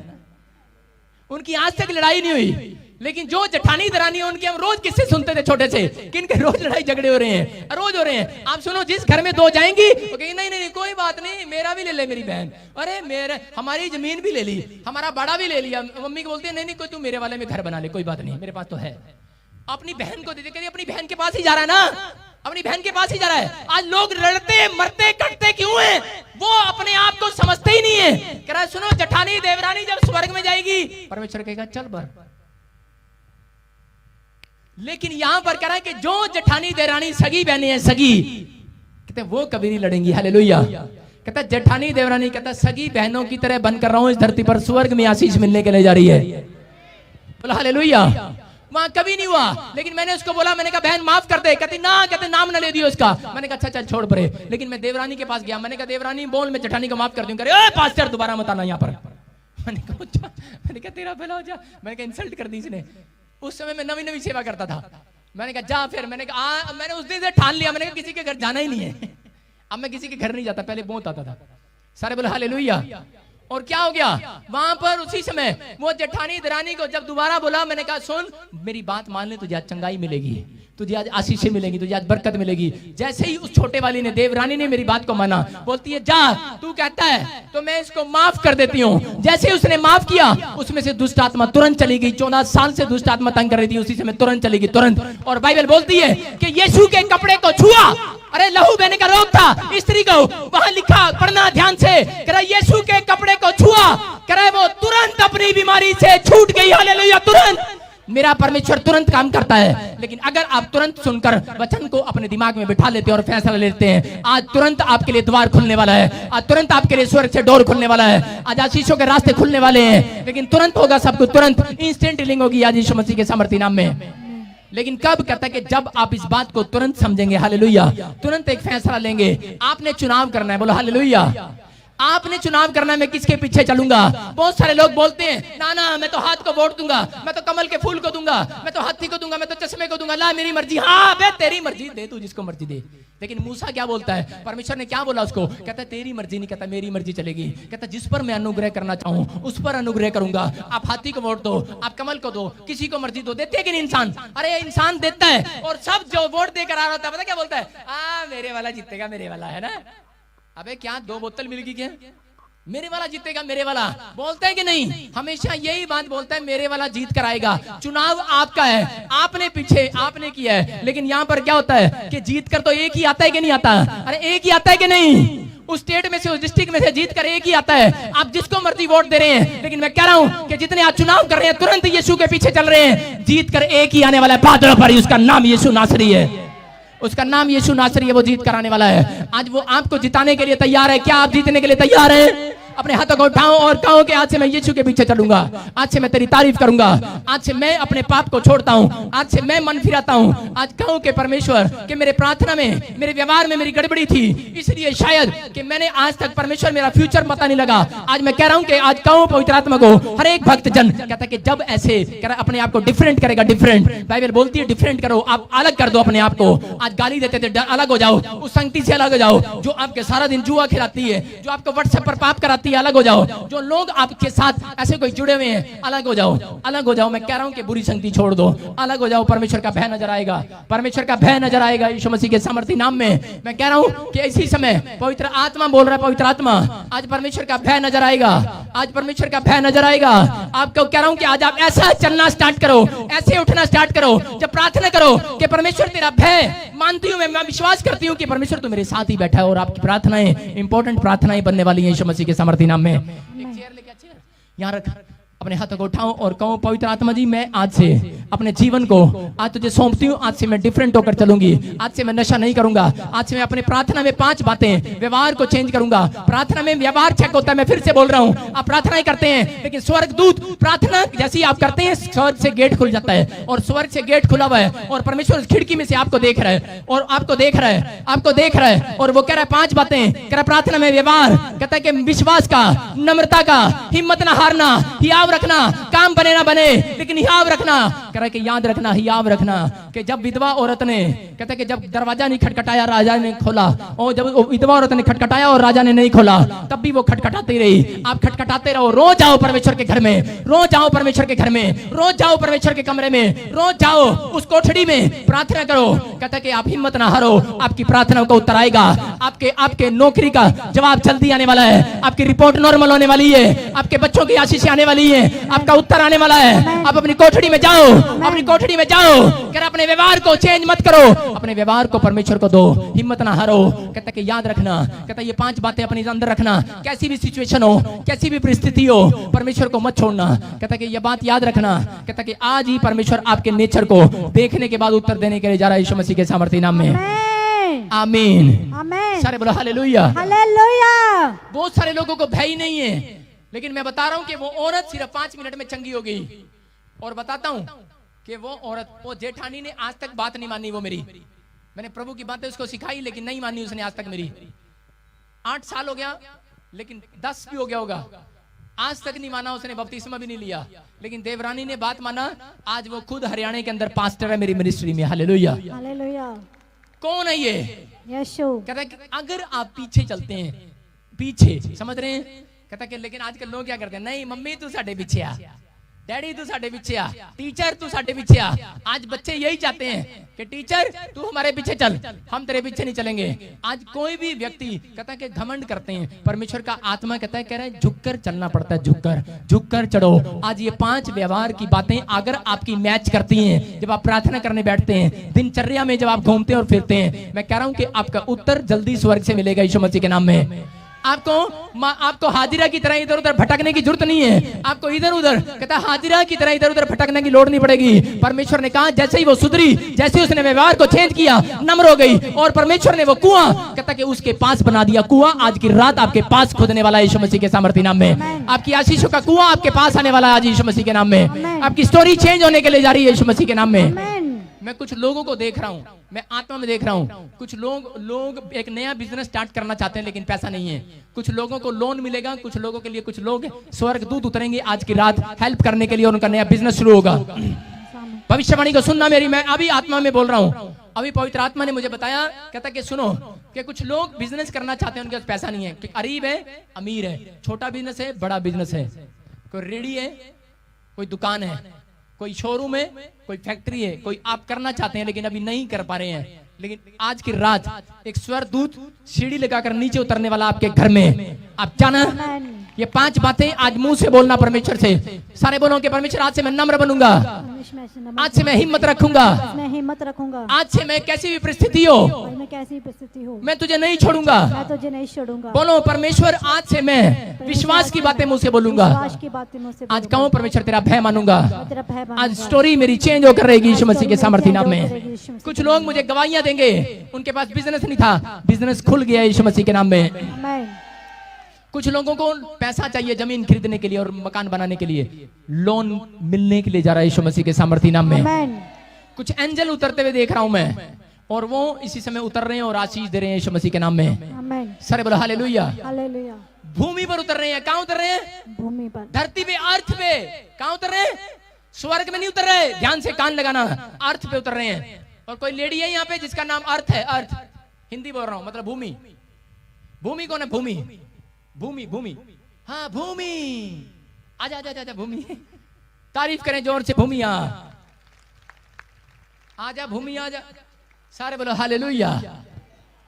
उनकी आज तक लड़ाई नहीं हुई। लेकिन जो जेठानी दरानी है उनकी हम रोज किससे सुनते थे छोटे से, कि इनके रोज लड़ाई झगड़े हो रहे हैं, रोज हो रहे हैं। आप सुनो, जिस घर में दो जाएंगी वो कहेंगी नहीं नहीं कोई बात नहीं, मेरा भी ले ले मेरी बहन, अरे मेरे हमारी जमीन भी ले ली, हमारा बड़ा भी ले लिया। मम्मी को बोलते हैं नहीं नहीं कोई तू मेरे वाले में घर बना ले, कोई बात नहीं मेरे पास तो है। अपनी बहन को दे दे, अपनी बहन के पास ही जा रहा है ना, अपनी बहन के पास ही जा रहा है। आज लोग लड़ते मरते कटते क्यों हैं? वो अपने आप को समझते ही नहीं है। कह रहा है सुनो, जेठानी देवरानी जब स्वर्ग में जाएगी, परमेश्वर कहेगा चल बर। लेकिन यहां पर कह रहा है कि जो जेठानी देवरानी सगी बहनें हैं, सगी, कहते वो कभी नहीं लड़ेंगी। हालेलुया। कहता जेठानी देवरानी, कहता सगी बहनों की तरह बनकर रहा हूं इस धरती पर, स्वर्ग में आशीष मिलने के लिए जा रही है। बोला हालेलुया। वहां कभी नहीं हुआ। लेकिन मैंने उसको बोला, मैंने कहा बहन माफ कर दे। कहती ना, कहते नाम ना ले दियो उसका। मैंने कहा अच्छा चल छोड़ परे। लेकिन मैं देवरानी के पास गया, मैंने कहा देवरानी बोल, मैं जेठानी को माफ कर दूं। करे पास्टर दोबारा मत आना यहाँ पर। मैंने कहा तेरा भला हो जा। मैंने कहा इंसल्ट कर दी इसने। उस समय मैं नवी नवी सेवा करता था। मैंने कहा जा फिर। मैंने कहा मैंने उस दिन से ठान लिया, मैंने कहा किसी के घर जाना ही नहीं है। अब मैं किसी के घर नहीं जाता, पहले बहुत आता था। सारे बोले हालेलुया। और क्या हो गया वहां पर? उसी समय वो जेठानी दरानी को जब दोबारा बोला, मैंने कहा सुन मेरी बात मान ले, तुझे आज चंगाई मिलेगी, तुझे आज आशीषें मिलेगी, तुझे आज बरकत मिलेगी। जैसे ही उस छोटे वाली ने, देवरानी ने मेरी बात को माना, बोलती है जा तू कहता है तो मैं इसको माफ कर देती हूँ। जैसे ही उसने माफ किया, उसमें से दुष्ट आत्मा तुरंत चली गई। 14 साल से दुष्ट आत्मा तंग कर रही थी, उसी समय तुरंत चली गई, तुरंत। और बाइबल बोलती है कि यीशु के कपड़े को छुआ, अरे लहू बहने का रोग था स्त्री को, वहां लिखा, पढ़ना ध्यान से, कह रहा यीशु के कपड़े को छुआ, कह रहा वो तुरंत अपनी बीमारी से छूट गई। हालेलुया। तुरंत मेरा परमेश्वर तुरंत काम करता है। लेकिन अगर आप तुरंत सुनकर वचन को अपने दिमाग में बिठा लेते हैं और फैसला लेते हैं, आज तुरंत आपके लिए द्वार खुलने वाला है, आज तुरंत आपके लिए स्वर्ग से डोर खुलने वाला है, आज आशीषों के रास्ते खुलने वाले हैं। लेकिन तुरंत होगा सब कुछ, तुरंत इंस्टेंट हीलिंग होगी आज यीशु मसीह के सामर्थ्य नाम में। लेकिन कब? कहता है कि जब आप इस बात को तुरंत समझेंगे। हालेलुया। तुरंत एक फैसला लेंगे। आपने चुनाव करना है। बोलो हालेलुया। आपने चुनाव करना है, मैं किसके पीछे चलूंगा। बहुत सारे लोग बोलते हैं ना ना मैं तो हाथ को वोट दूंगा, मैं तो कमल के फूल को दूंगा, मैं तो हाथी को दूंगा, मैं तो चश्मे को दूंगा, ला मेरी मर्जी। हाँ बे तेरी मर्जी, दे तू जिसको मर्जी दे। लेकिन मूसा क्या बोलता है? परमेश्वर ने क्या बोला उसको? कहता है तेरी मर्जी नहीं, कहता मेरी मर्जी चलेगी। कहता जिस पर मैं अनुग्रह करना चाहूं उस पर अनुग्रह करूंगा। आप हाथी को वोट दो, आप कमल को दो, किसी को मर्जी दो। देते हैं कि नहीं इंसान? अरे इंसान देता है। और सब जो वोट देकर आ रहा होता है, पता क्या बोलता है? मेरे वाला जीतेगा, मेरे वाला है ना। अबे क्या 2 बोतल मिल गई क्या? मेरे वाला जीतेगा, मेरे वाला बोलता है कि नहीं? हमेशा यही बात बोलता है, मेरे वाला जीत कर आएगा। चुनाव आपका है, आपने पीछे आपने किया है। लेकिन यहाँ पर क्या होता है कि जीत कर तो एक ही आता है कि नहीं आता? अरे एक ही आता है कि नहीं? उस स्टेट में से, उस डिस्ट्रिक्ट में से जीत कर एक ही आता है। आप जिसको मर्जी वोट दे रहे हैं। लेकिन मैं कह रहा हूं कि जितने आज चुनाव कर रहे हैं, तुरंत यीशु के पीछे चल रहे हैं, जीत कर एक ही आने वाला है, बादलों पर ही। उसका नाम यीशु नासरी है, उसका नाम यीशु नासरी है। वो जीत कर आने वाला है। आज वो आपको जिताने के लिए तैयार है। क्या आप जीतने के लिए तैयार हैं? अपने हाथों को उठाओ और कहो कि आज से मैं यीशु के पीछे चलूंगा, आज से मैं तेरी तारीफ करूंगा, आज से मैं अपने पाप को छोड़ता हूं, आज से मैं मन फिराता हूं। आज कहो कि परमेश्वर कि मेरे प्रार्थना में, मेरे व्यवहार में मेरी गड़बड़ी थी, इसलिए शायद कि मैंने आज तक परमेश्वर मेरा फ्यूचर पता नहीं लगा। आज मैं कह रहा हूं कि आज कहो पवित्र आत्मा को, हर एक भक्त जन कहता है कि जब ऐसे अपने आप को डिफरेंट करेगा, डिफरेंट, बाइबल बोलती है डिफरेंट करो, आप अलग कर दो अपने आप को। आज गाली देते थे, अलग हो जाओ, उस संगति से अलग हो जाओ, जो आपके सारा दिन जुआ खिलाती है, जो आपको व्हाट्सएप पर पाप कराती है, अलग हो जाओ। जो लोग आपके साथ ऐसे कोई जुड़े हुए हैं, अलग हो जाओ, अलग हो जाओ। मैं कह रहा हूं कि बुरी संगति छोड़ दो, अलग हो जाओ। परमेश्वर का भय नजर आएगा, परमेश्वर का भय नजर आएगा यीशु मसीह के सामर्थ्य नाम में। मैं कह रहा हूं कि इसी समय पवित्र आत्मा बोल रहा है, पवित्र आत्मा, आज परमेश्वर का भय नजर आएगा, आज परमेश्वर का भय नजर आएगा। आपको कह रहा हूं कि आज आप ऐसा चलना स्टार्ट करो, ऐसे उठना स्टार्ट करो, जब प्रार्थना करो कि परमेश्वर तेरा भय मानती हूं, मैं विश्वास करती हूं कि परमेश्वर तो मेरे साथ ही बैठा है। और आपकी प्रार्थनाएं इंपॉर्टेंट प्रार्थनाएं बनने वाली है यीशु मसीह के सामर्थ्य नाम में। एक चेयर लेके, चेयर यहाँ रख, अपने हाथों को उठाओ और कहो पवित्र आत्मा जी, मैं आज से अपने जीवन को आज तुझे सौंपती हूँ। आज से मैं डिफरेंट होकर चलूंगी, आज से मैं नशा नहीं करूंगा, आज से मैं अपने प्रार्थना में 5 बातें, व्यवहार को चेंज करूंगा। प्रार्थना में व्यवहार चेक होता है, मैं फिर से बोल रहा हूँ। आप प्रार्थनाएं करते हैं, लेकिन स्वर्गदूत प्रार्थना जैसी आप करते हैं, स्वर्ग से गेट खुल जाता है, और स्वर्ग से गेट खुला हुआ है, और परमेश्वर उस खिड़की में से आपको देख रहा है, और आपको देख रहा है, आपको देख रहा है। और वो कह रहा है 5 बातें, कह रहा प्रार्थना में व्यवहार, कहता है कि विश्वास का, नम्रता का, हिम्मत ना हारना, हियाव रखना, काम बने ना बने, लेकिन हियाव रखना। कह रहा है कि याद रखना, हियाव रखना कि जब विधवा औरत ने, कहता है कि जब दरवाजा नहीं खटखटाया राजा ने खोला, और जब विधवा औरत ने खटखटाया और राजा ने नहीं खोला, तब भी वो खटखटाती रही। आप खटखटाते रहो, रोज आओ परमेश्वर के घर में, रोज जाओ परमेश्वर के घर में, रोज जाओ परमेश्वर के कमरे में, रोज जाओ उस कोठड़ी में, प्रार्थना करो। कहता है कि आप हिम्मत ना हारो, आपकी प्रार्थना को उत्तर आएगा। आपके नौकरी का जवाब जल्दी आने वाला है, आपकी रिपोर्ट नॉर्मल होने वाली है, आपके बच्चों की आशीष आने वाली है, आपका उत्तर आने वाला है। आप अपनी कोठड़ी में जाओ, अपनी कोठड़ी में जाओ। कहता अपने व्यवहार को चेंज मत करो, अपने व्यवहार को परमेश्वर को दो, हिम्मत ना हारो। कहता कि याद रखना, कहता ये 5 बातें अपने अंदर रखना, कैसी भी सिचुएशन हो, कैसी भी परिस्थिति हो, परमेश्वर को मत छोड़ना। कहता कि ये बात याद रखना। कहता कि आज ही परमेश्वर आपके नेचर को देखने के बाद उत्तर देने के लिए जा रहा है, यीशु मसीह के सामर्थ्य नाम में। आमीन, आमीन। सारे बोलो हालेलुया, हालेलुया। बहुत सारे लोगों को भय ही नहीं है, लेकिन मैं बता रहा हूं कि वो औरत सिर्फ 5 मिनट में चंगी हो गई। और बताता हूं कि वो औरत, वो जेठानी ने आज तक बात नहीं मानी। वो मेरी, मैंने प्रभु की बातें उसको सिखाई, लेकिन नहीं मानी उसने आज तक मेरी। 8 साल हो गया, लेकिन 10 भी हो गया होगा, आज तक नहीं माना उसने, बपतिस्मा भी नहीं लिया। लेकिन देवरानी ने बात माना। आज वो खुद हरियाणा के अंदर पास्टर है मेरी मिनिस्ट्री में। Hallelujah, hallelujah. कौन है ये? यीशु। कहता है कि अगर आप पीछे चलते हैं, पीछे, समझ रहे हैं? कहता कि लेकिन आजकल लोग क्या करते हैं, नहीं मम्मी तू साडे पीछे आ, डैडी तू साडे पीछे आ, टीचर तू साडे पीछे आ। आज बच्चे यही चाहते हैं कि टीचर तू हमारे पीछे चल, हम तेरे पीछे नहीं चलेंगे। आज कोई भी व्यक्ति कहता है कि घमंड करते हैं। परमेश्वर का आत्मा कहता है, कह रहा है झुककर चलना पड़ता है, झुककर चढ़ो। आज ये 5 व्यवहार की बातें अगर आपकी मैच करती हैं, जब आप प्रार्थना करने बैठते हैं, दिनचर्या में जब आप घूमते और फिरते हैं, मैं कह रहा हूं कि आपका उत्तर जल्दी स्वर्ग से मिलेगा यीशु मसीह के नाम में। आपको हाजिरा की तरह इधर उधर भटकने की जरूरत नहीं है। आपको इधर उधर, कहता है हाजिरा की तरह इधर उधर भटकने की लोड़ नहीं पड़ेगी। परमेश्वर ने कहा जैसे ही वो सुधरी, जैसे उसने व्यवहार को चेंज किया, नम्र हो गई, और परमेश्वर ने वो कुआं, कहता कि उसके पास बना दिया। कुआं आज की रात आपके पास खुदने वाला है यीशु मसीह के सामर्थ्य नाम में। आपकी आशीषों का कुआं आपके पास आने वाला है आज यीशु मसीह के नाम में। आपकी स्टोरी चेंज होने के लिए जा रही है यीशु मसीह के नाम में। मैं कुछ लोगों को देख रहा हूँ, मैं आत्मा में देख रहा हूँ, कुछ लोग एक नया बिजनेस स्टार्ट करना चाहते हैं, लेकिन पैसा नहीं है। कुछ लोगों को लोन मिलेगा, कुछ लोगों के लिए, कुछ लोग स्वर्ग दूत उतरेंगे आज की रात हेल्प करने के लिए, और उनका नया बिजनेस शुरू होगा। भविष्यवाणी को सुनना मेरी, मैं अभी आत्मा में बोल रहा हूँ। अभी पवित्र आत्मा ने मुझे बताया, कहता कि सुनो कि कुछ लोग बिजनेस करना चाहते हैं, उनके पास पैसा नहीं है। गरीब है, अमीर है, छोटा बिजनेस है, बड़ा बिजनेस है, कोई रेडी है, कोई दुकान है, कोई शोरूम है, कोई फैक्ट्री है, कोई आप करना चाहते हैं लेकिन अभी नहीं कर पा रहे हैं। लेकिन आज की रात एक स्वर्गदूत सीढ़ी लगाकर नीचे उतरने वाला आपके घर में। आप जाना, ये 5 बातें आज मुंह से बोलना परमेश्वर से। सारे बोलो कि परमेश्वर आज से मैं नम्र बनूंगा, आज से मैं हिम्मत रखूंगा, आज से मैं कैसी भी परिस्थिति हो, मैं तुझे नहीं छोड़ूंगा। बोलो परमेश्वर आज से मैं विश्वास की बातें मुंह से बोलूंगा। आज कहूँ परमेश्वर तेरा भय मानूंगा। आज स्टोरी मेरी चेंज होकर रहेगी यीशु मसीह के सामर्थ्य नाम में। कुछ लोग मुझे गवाहियां देंगे, उनके पास बिजनेस नहीं था, बिजनेस खुल गया यीशु मसीह के नाम में। कुछ लोगों को पैसा चाहिए जमीन खरीदने के लिए और मकान बनाने के लिए, लोन मिलने के लिए जा रहा है यीशु मसीह के सामर्थ्य नाम में। कुछ एंजल उतरते हुए देख रहा हूं मैं, और वो इसी समय उतर रहे हैं और आशीष दे रहे हैं यीशु मसीह के नाम में। सारे बोलो हालेलुया। भूमि पर उतर रहे हैं। कहां उतर रहे हैं? भूमि पर, धरती पे, अर्थ पे। कहां उतर रहे हैं? स्वर्ग में नहीं उतर रहे, ध्यान से कान लगाना, अर्थ पे उतर रहे हैं। और कोई लेडी है यहाँ पे जिसका नाम अर्थ है, अर्थ, हिंदी बोल रहा हूं, मतलब भूमि। भूमि कौन है? भूमि, भूमि, भूमि, हाँ भूमि। आजा आजा आजा भूमि, तारीफ करें जोर से भूमि। आजा भूमि, आजा। सारे बोलो हालेलुया।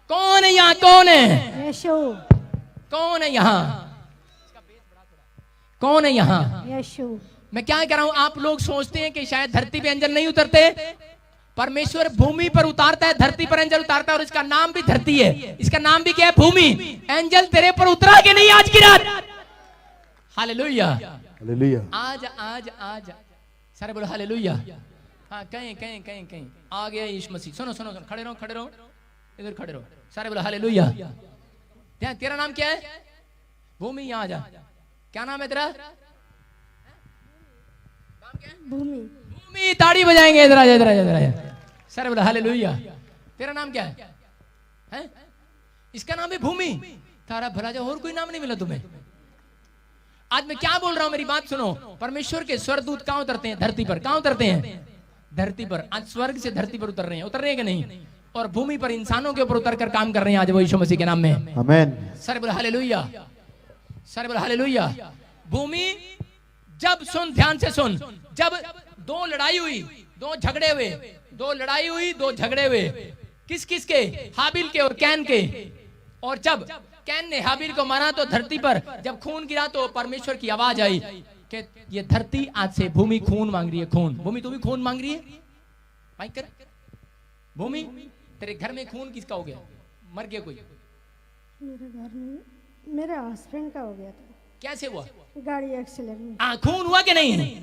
कौन है यहाँ? कौन है? यीशु। कौन है यहाँ? कौन है यहाँ? यीशु। मैं क्या कह रहा हूं, आप लोग सोचते हैं कि शायद धरती पे एंजल नहीं उतरते। परमेश्वर भूमि पर उतारता है, धरती पर एंजल उतारता है, और इसका नाम भी धरती है, इसका नाम भी क्या है? भूमि। एंजल तेरे पर उतरा के नहीं आज की रात? Hallelujah, hallelujah. आज आज आज सारे बोलो हालेलुया। हाँ, कहीं कहीं कहीं कहीं आ गया यीशु मसीह। सुनो सुनो सुनो, खड़े रहो, खड़े रहो, इधर खड़े रहो। सारे बोलो हालेलुया। ध्यान, तेरा नाम क्या है? भूमि। यहाँ आ जा। क्या नाम है तेरा? भूमि। भूमि, ताड़ी बजाएंगे। इधर आ जा, इधर आ जा, इधर आ जा। सारे बोलो हालेलुया। तेरा नाम क्या है? हैं? इसका नाम है भूमि। तारा भला जा, और कोई नाम नहीं मिला तुम्हें? आज मैं क्या बोल रहा हूं, मेरी बात सुनो। परमेश्वर के स्वर्गदूत कहां उतरते हैं? धरती पर। कहां उतरते हैं? धरती पर। आज स्वर्ग से धरती पर उतर रहे हैं कि नहीं? और भूमि पर इंसानों के ऊपर उतर कर काम कर रहे हैं आज वो यीशु मसीह के नाम में। आमेन। सर बोल हालेलुया, सर बोल हालेलुया। भूमि जब, सुन ध्यान से सुन, जब दो लड़ाई हुई, दो झगड़े हुए, दो झगड़े हुए, किस किस के? हाबिल के और कैन के। और जब कैन ने हाबिल को मारा तो धरती पर जब खून गिरा तो परमेश्वर की आवाज आई कि ये धरती आज से भूमि खून मांग रही है। खून। भूमि तू भी खून मांग रही है? माइक कर। भूमि तेरे घर में खून किसका हो गया? मर गया कोई? मेरे घर में मेरे हस्बैंड का हो गया था। कैसे हुआ? गाड़ी एक्सीडेंट में। खून हुआ कि नहीं?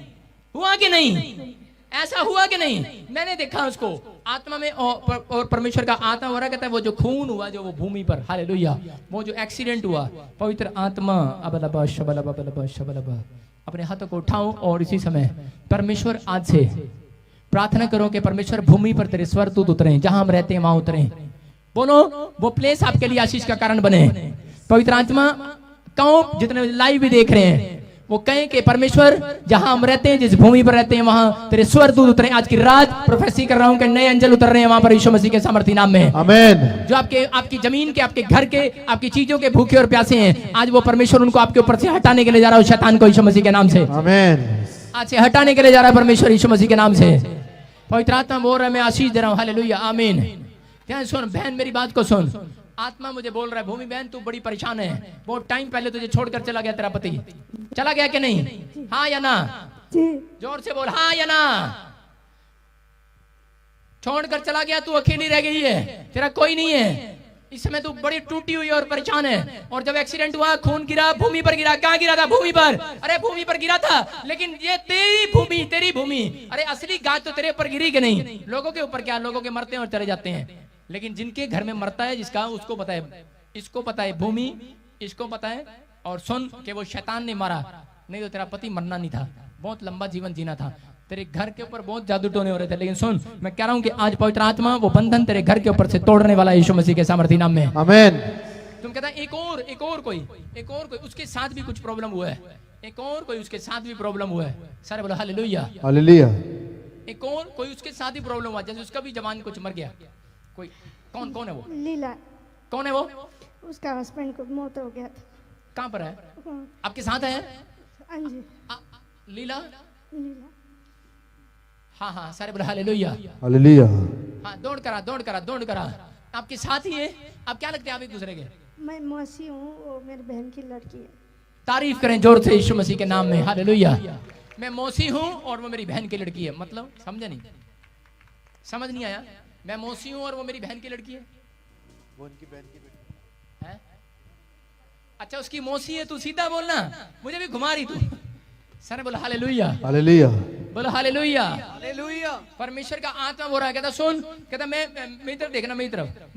हुआ कि नहीं? ऐसा हुआ कि नहीं? मैंने देखा उसको आत्मा में, और परमेश्वर का आत्मा हो रहा कहता है वो जो खून हुआ जो वो भूमि पर, हालेलुया, वो जो एक्सीडेंट हुआ, पवित्र आत्मा अबलबा शबलबा बलबा शबलबा, अपने हाथों को उठाओ और इसी समय परमेश्वर आज से प्रार्थना करो कि परमेश्वर भूमि पर तेरे स्वर्गदूत उतरे, जहां हम रहते हैं वहां उतरे। बोलो वो प्लेस आपके लिए आशीष का कारण बने। पवित्र आत्मा कहो, जितने लाइव भी देख रहे हैं वो कहें कि परमेश्वर जहां हम रहते हैं, जिस भूमि पर रहते हैं, वहां तेरे स्वर्गदूत उतरे। आज की रात प्रोफेसी कर रहा हूं कि नए अंजल उतर रहे हैं वहां पर यीशु मसीह के सामर्थी नाम में। आमेन। जो आपकी जमीन के, आपके घर के, आपकी चीजों के भूखे और प्यासे हैं, आज वो परमेश्वर उनको आपके ऊपर से हटाने के लिए जा रहा है, शैतान को यीशु मसीह के नाम से। आमेन। आज से हटाने के लिए जा रहा है परमेश्वर यीशु मसीह के नाम से। पवित्र आत्मा बोल रहा है मैं आशीष दे रहा हूं, हालेलुया, आमीन। ध्यान सुन बहन, मेरी बात को सुन। आत्मा मुझे बोल रहा है भूमि बहन तू बड़ी परेशान है, बहुत टाइम पहले तुझे छोड़कर चला गया तेरा पति। चला गया कि नहीं? हाँ या ना? जोर से बोल हाँ या ना। छोड़कर चला गया, तू अकेली रह गई है, तेरा कोई नहीं है। इस समय तू बड़ी टूटी हुई और परेशान है। और जब एक्सीडेंट हुआ, खून गिरा, भूमि पर गिरा। कहां गिरा था? भूमि पर। अरे भूमि पर गिरा था, लेकिन ये तेरी भूमि, तेरी भूमि। अरे असली गाज तो तेरे ऊपर गिरी कि नहीं? लोगों के ऊपर क्या? लोगों के मरते हैं और चले जाते हैं, लेकिन जिनके घर में मरता है जिसका, उसको पता है, इसको पता है भूमि, इसको पता है। और सुन कि वो शैतान ने मारा, नहीं तो तेरा पति मरना नहीं था, बहुत लंबा जीवन जीना था। तेरे घर के ऊपर बहुत जादू टोने हो रहे थे, लेकिन सुन मैं कह रहा हूं कि आज पवित्र आत्मा वो बंधन तेरे घर के ऊपर से तोड़ने वाला यीशु मसीह के सामर्थी नाम में। आमेन। तुम कहता एक और कोई उसके साथ भी कुछ प्रॉब्लम हुआ है, एक और कोई उसके साथ भी प्रॉब्लम हुआ है। सारे बोलो हालेलुया, हालेलुया। एक और कोई उसके साथ ही प्रॉब्लम हुआ, जैसे उसका भी जवान कुछ मर गया। कोई कौन है वो? लीला। कौन है वो? उसका हस्बैंड को मौत हो गया था। कहाँ पर है? आपके साथ है? हाँ जी। लीला। लीला। हाँ सारे बोले हालेलुया, हालेलुया। हाँ दौड़ करा आपके साथ ही है। आप क्या लगते हैं आप एक दूसरे के? मैं मौसी हूँ, वो मेरी बहन की लड़की है। तारीफ करें जोर से यीशु मसीह के नाम में, हालेलुया। मैं मौसी हूँ और वो मेरी बहन की लड़की है। मतलब समझे नहीं? समझ नहीं आया? मैं मौसी हूँ और वो मेरी बहन की लड़की है। वो उनकी बहन की लड़की है? अच्छा उसकी मौसी है, तू सीधा बोलना, मुझे भी घुमा रही तू। सर बोला हालेलुया, हालेलुया। बोलो हालेलुया, हालेलुया। परमेश्वर का आत्मा बोल रहा है, कहता सुन, कहता मैं मेरी तरफ देखना, मेरी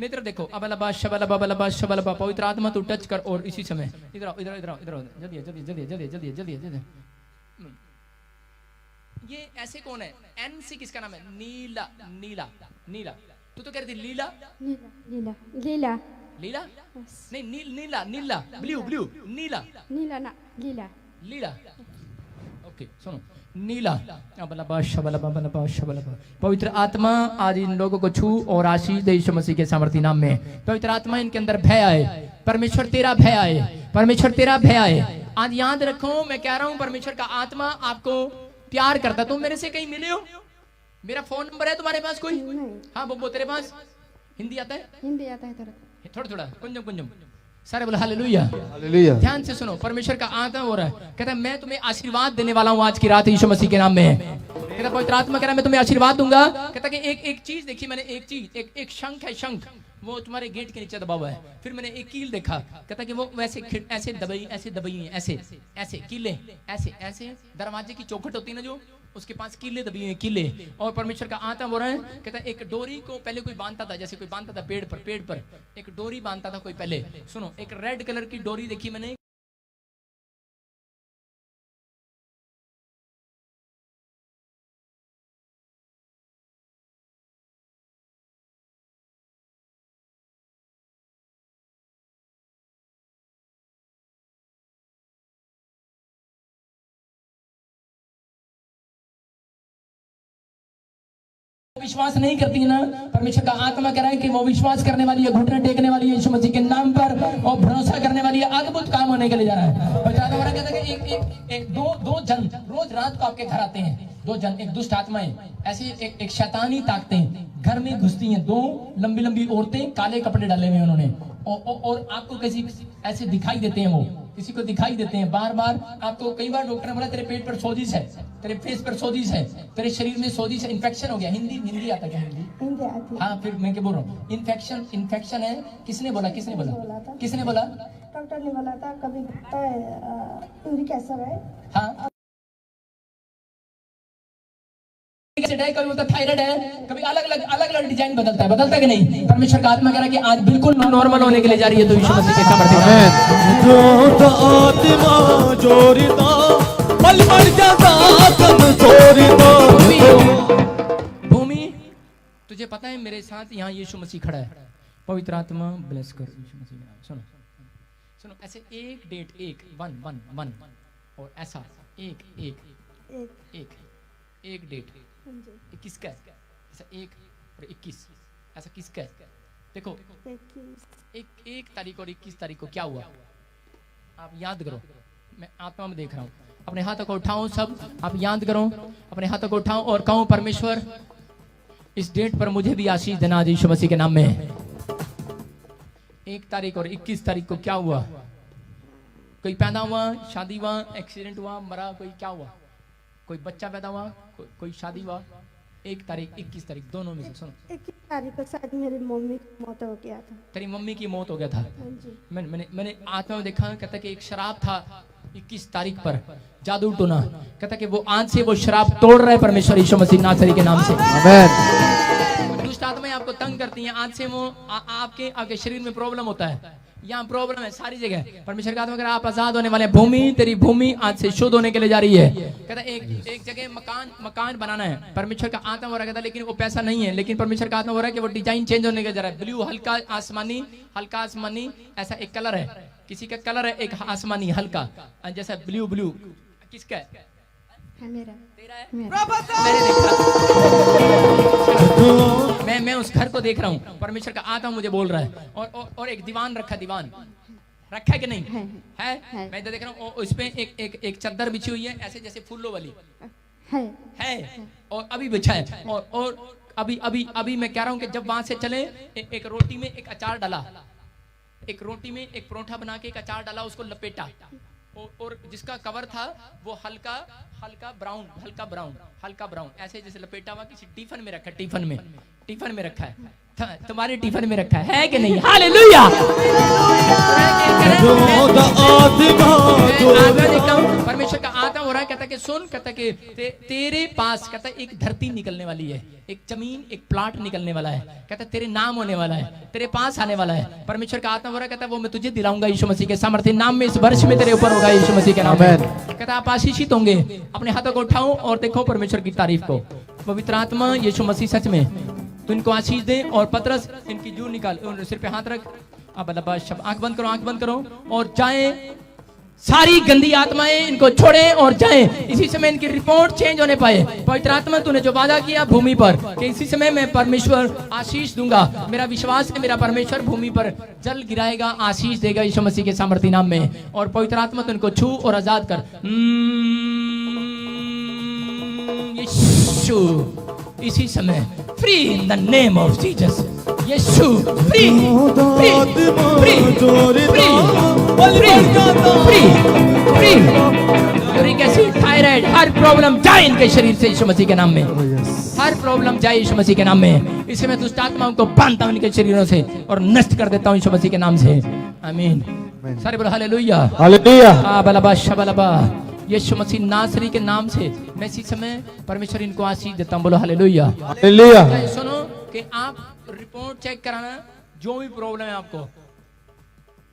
तरफ देखो। अबलबा शबलबा बलबा शबलबा, पवित्र आत्मा तू टच कर। और इसी समय इधर आओ, जल्दी। ये ऐसे कौन है? एन सी किसका नाम है? नीला। तू तो कह रही थी लीला। लीला। लीला। लीला नहीं, नीला ब्लू लीला। ओके सुनो, नीला। पवित्र आत्मा आज इन लोगों को छू और आशीष दे यीशु मसीह के सामर्थी नाम में। पवित्र आत्मा इनके अंदर भय आए, परमेश्वर तेरा भय आए। आज याद रखो, मैं कह रहा हूं परमेश्वर का आत्मा आपको प्यार करता। तुम मेरे से कहीं मिले हो? मेरा फोन नंबर है तुम्हारे पास कोई? हाँ वो तेरे पास हिंदी आता है? हिंदी आता है थोड़ा कुंजम। सारे बोले हालेलुया, हालेलुया। ध्यान से सुनो, परमेश्वर का आत्मा हो रहा है, कहता है मैं तुम्हें आशीर्वाद देने वाला हूं आज की रात यीशु मसीह के नाम में। कहता पवित्र आत्मा कह रहा है मैं तुम्हें आशीर्वाद दूंगा। कहता कि एक चीज देखी मैंने, एक शंख है, शंख वो तुम्हारे गेट के नीचे दबा हुआ है। फिर मैंने एक कील देखा, कहता कि वो वैसे ऐसे दबाई ऐसे कीले, ऐसे दरवाजे की चौखट होती है ना, जो उसके पास कीले दबी हुई कीले। और परमेश्वर का आत्मा बोल रहा है, कहता है एक डोरी को पहले कोई बांधता था, जैसे कोई बांधता था पेड़ पर एक डोरी बांधता था कोई पहले। सुनो, एक रेड कलर की डोरी देखी मैंने, विश्वास नहीं करती है ना, परमेश्वर का आत्मा कह रहा है कि वो विश्वास करने वाली है, घुटने टेकने वाली है यीशु मसीह के नाम पर और भरोसा करने वाली है, अद्भुत काम होने के लिए जा रहा है। और ज्यादा बड़ा कहता है कि दो जन रोज रात को आपके घर आते हैं, दो जन, एक दुष्ट आत्माएं ऐसी एक शैतानी ताकतें घर में घुसती हैं, दो लंबी लंबी औरतें, काले कपड़े डाले हुए उन्होंने, और आपको किसी ऐसे दिखाई देते हैं, वो किसी को दिखाई देते हैं बार बार आपको। कई बार डॉक्टर ने बोला तेरे पेट पर सोजिश है, तेरे फेस पर सोजिश है, तेरे शरीर में सोजिश है, इन्फेक्शन हो गया। हिंदी आता क्या? हिंदी आती है। हाँ, फिर मैं क्या बोल रहा हूँ, इन्फेक्शन है। किसने बोला? किसने बोला? डॉक्टर ने बोला था कभी यूरिक एसिड है। हाँ, कभी बोलता थायराइड है, कभी अलग अलग डिजाइन बदलता है कि नहीं? परमेश्वर का आत्मा कह रहा है कि आज बिल्कुल नॉर्मल होने के लिए जा रही है। तो यीशु मसीह के सामर्थ्य भूमि, तुझे पता है मेरे साथ यहाँ यीशु मसीह खड़ा है। पवित्र आत्मा ब्लेस कर यीशु मसीह के नाम। सुनो, ऐसे एक डेट, एक वन और ऐसा एक डेट 21 का है, ऐसा 1 और 21, ऐसा किसका है? देखो, एक तारीख और 21 तारीख को क्या हुआ आप याद करो। मैं आत्मा में देख रहा हूँ, अपने हाथों को उठाओ, सब आप याद करो, अपने हाथों को उठाओ और कहो परमेश्वर इस डेट पर मुझे भी आशीष देना यीशु मसीह के नाम में। 1 तारीख और 21 तारीख को क्या हुआ? कोई पैदा हुआ, शादी हुआ, एक्सीडेंट हुआ, मरा, कोई क्या हुआ? कोई बच्चा पैदा हुआ, कोई शादी हुआ। 1 तारीख 21 तारीख दोनों में से सुनो। 21 तारीख को शायद मेरी मम्मी की मौत हो गया था। तेरी मम्मी की मौत हो गया था? मैंने आत्मा में देखा, कहता कि एक शराब था 21 तारीख पर, जादू टोना, कहता कि वो आज से वो शराब तोड़ रहा है परमेश्वर यीशु मसीह नासरी के नाम से। आमीन। दुष्ट आत्माएं आपको तंग करती हैं, आज से वो आपके शरीर में प्रॉब्लम होता है, यहाँ प्रॉब्लम है सारी जगह। परमेश्वर का आत्मा कह रहा है आप आजाद होने वाले हैं। भूमि, तेरी भूमि आज से शुद्ध होने के लिए जा रही है। कहता एक जगह मकान बनाना है, परमेश्वर का आत्मा हो रहा है, लेकिन वो पैसा नहीं है, लेकिन परमेश्वर का आत्मा हो रहा है कि वो डिजाइन चेंज होने के जा रहा है। ब्लू, हल्का आसमानी ऐसा एक कलर है, किसी का कलर है एक आसमानी हल्का जैसा ब्लू। किसका है? मेरा। तेरा है? मैं उस घर को देख रहा हूँ, परमेश्वर का आत्मा मुझे बोल रहा है। और एक दीवान रखा है कि नहीं? है। मैं इधर देख रहा हूँ, उस पे एक चादर बिछी हुई है ऐसे जैसे फूलों वाली है और अभी बिछा है। और अभी मैं कह रहा हूँ कि जब वहां से चले, एक रोटी में एक अचार डाला, एक रोटी में एक परोठा बना के एक अचार डाला, उसको लपेटा, और जिसका कवर था वो हल्का ब्राउन ऐसे जैसे लपेटा हुआ किसी टिफिन में रखा, टिफिन में रखा है, तुम्हारे टिफिन में रखा है कि नहीं? हालेलुया। परमेश्वर का आत्मा हो रहा है, कहता कि सुन, कहता कि तेरे पास, कहता एक धरती निकलने वाली है, एक जमीन, एक प्लाट निकलने वाला है, कहता तेरे नाम होने वाला है, तेरे पास आने वाला है। परमेश्वर का आत्मा हो रहा है, कहता वो मैं तुझे दिलाऊंगा यीशु मसीह के सामर्थ्य नाम में, इस वर्ष में तेरे ऊपर होगा यीशु मसीह के नाम में। कहता आप आशीषित होंगे। अपने हाथों को उठाओ और देखो परमेश्वर की तारीफ को। पवित्र आत्मा यीशु मसीह सच में तो इनको आशीष दे। और पतरस इनकी जूर निकाल, सिर पे हाथ रख, आंख बंद करो और जाए। सारी गंदी आत्माएं इनको छोड़े और जाएं। इसी समय इनकी रिपोर्ट चेंज होने पाए। पवित्र आत्मा तूने जो वादा किया भूमि पर कि इसी समय मैं परमेश्वर आशीष दूंगा, मेरा विश्वास है मेरा परमेश्वर भूमि पर जल गिराएगा, आशीष देगा यीशु मसीह के सामर्थ्य नाम में। और पवित्र आत्मा तू इनको छू और आजाद कर। यीशु इसी समय free in the name of Jesus. यीशु free free free uric acid, thyroid, हर प्रॉब्लम जाए इनके शरीर से यीशु मसीह के नाम में। हर प्रॉब्लम जाए यीशु मसीह के नाम में। इसी में दुष्ट आत्माओं को बांधता हूं इनके शरीरों से और नष्ट कर देता हूं यीशु मसीह के नाम से। आमीन। सारे बोलो हालेलुया हालेलुया। बलबा शबलबा। यीशु मसीह नासरी के नाम से मैं इसी समय परमेश्वर इनको आशीष देता हूं। बोलो हालेलुया हालेलुया। सुनो कि आप रिपोर्ट चेक कराना, जो भी प्रॉब्लम है आपको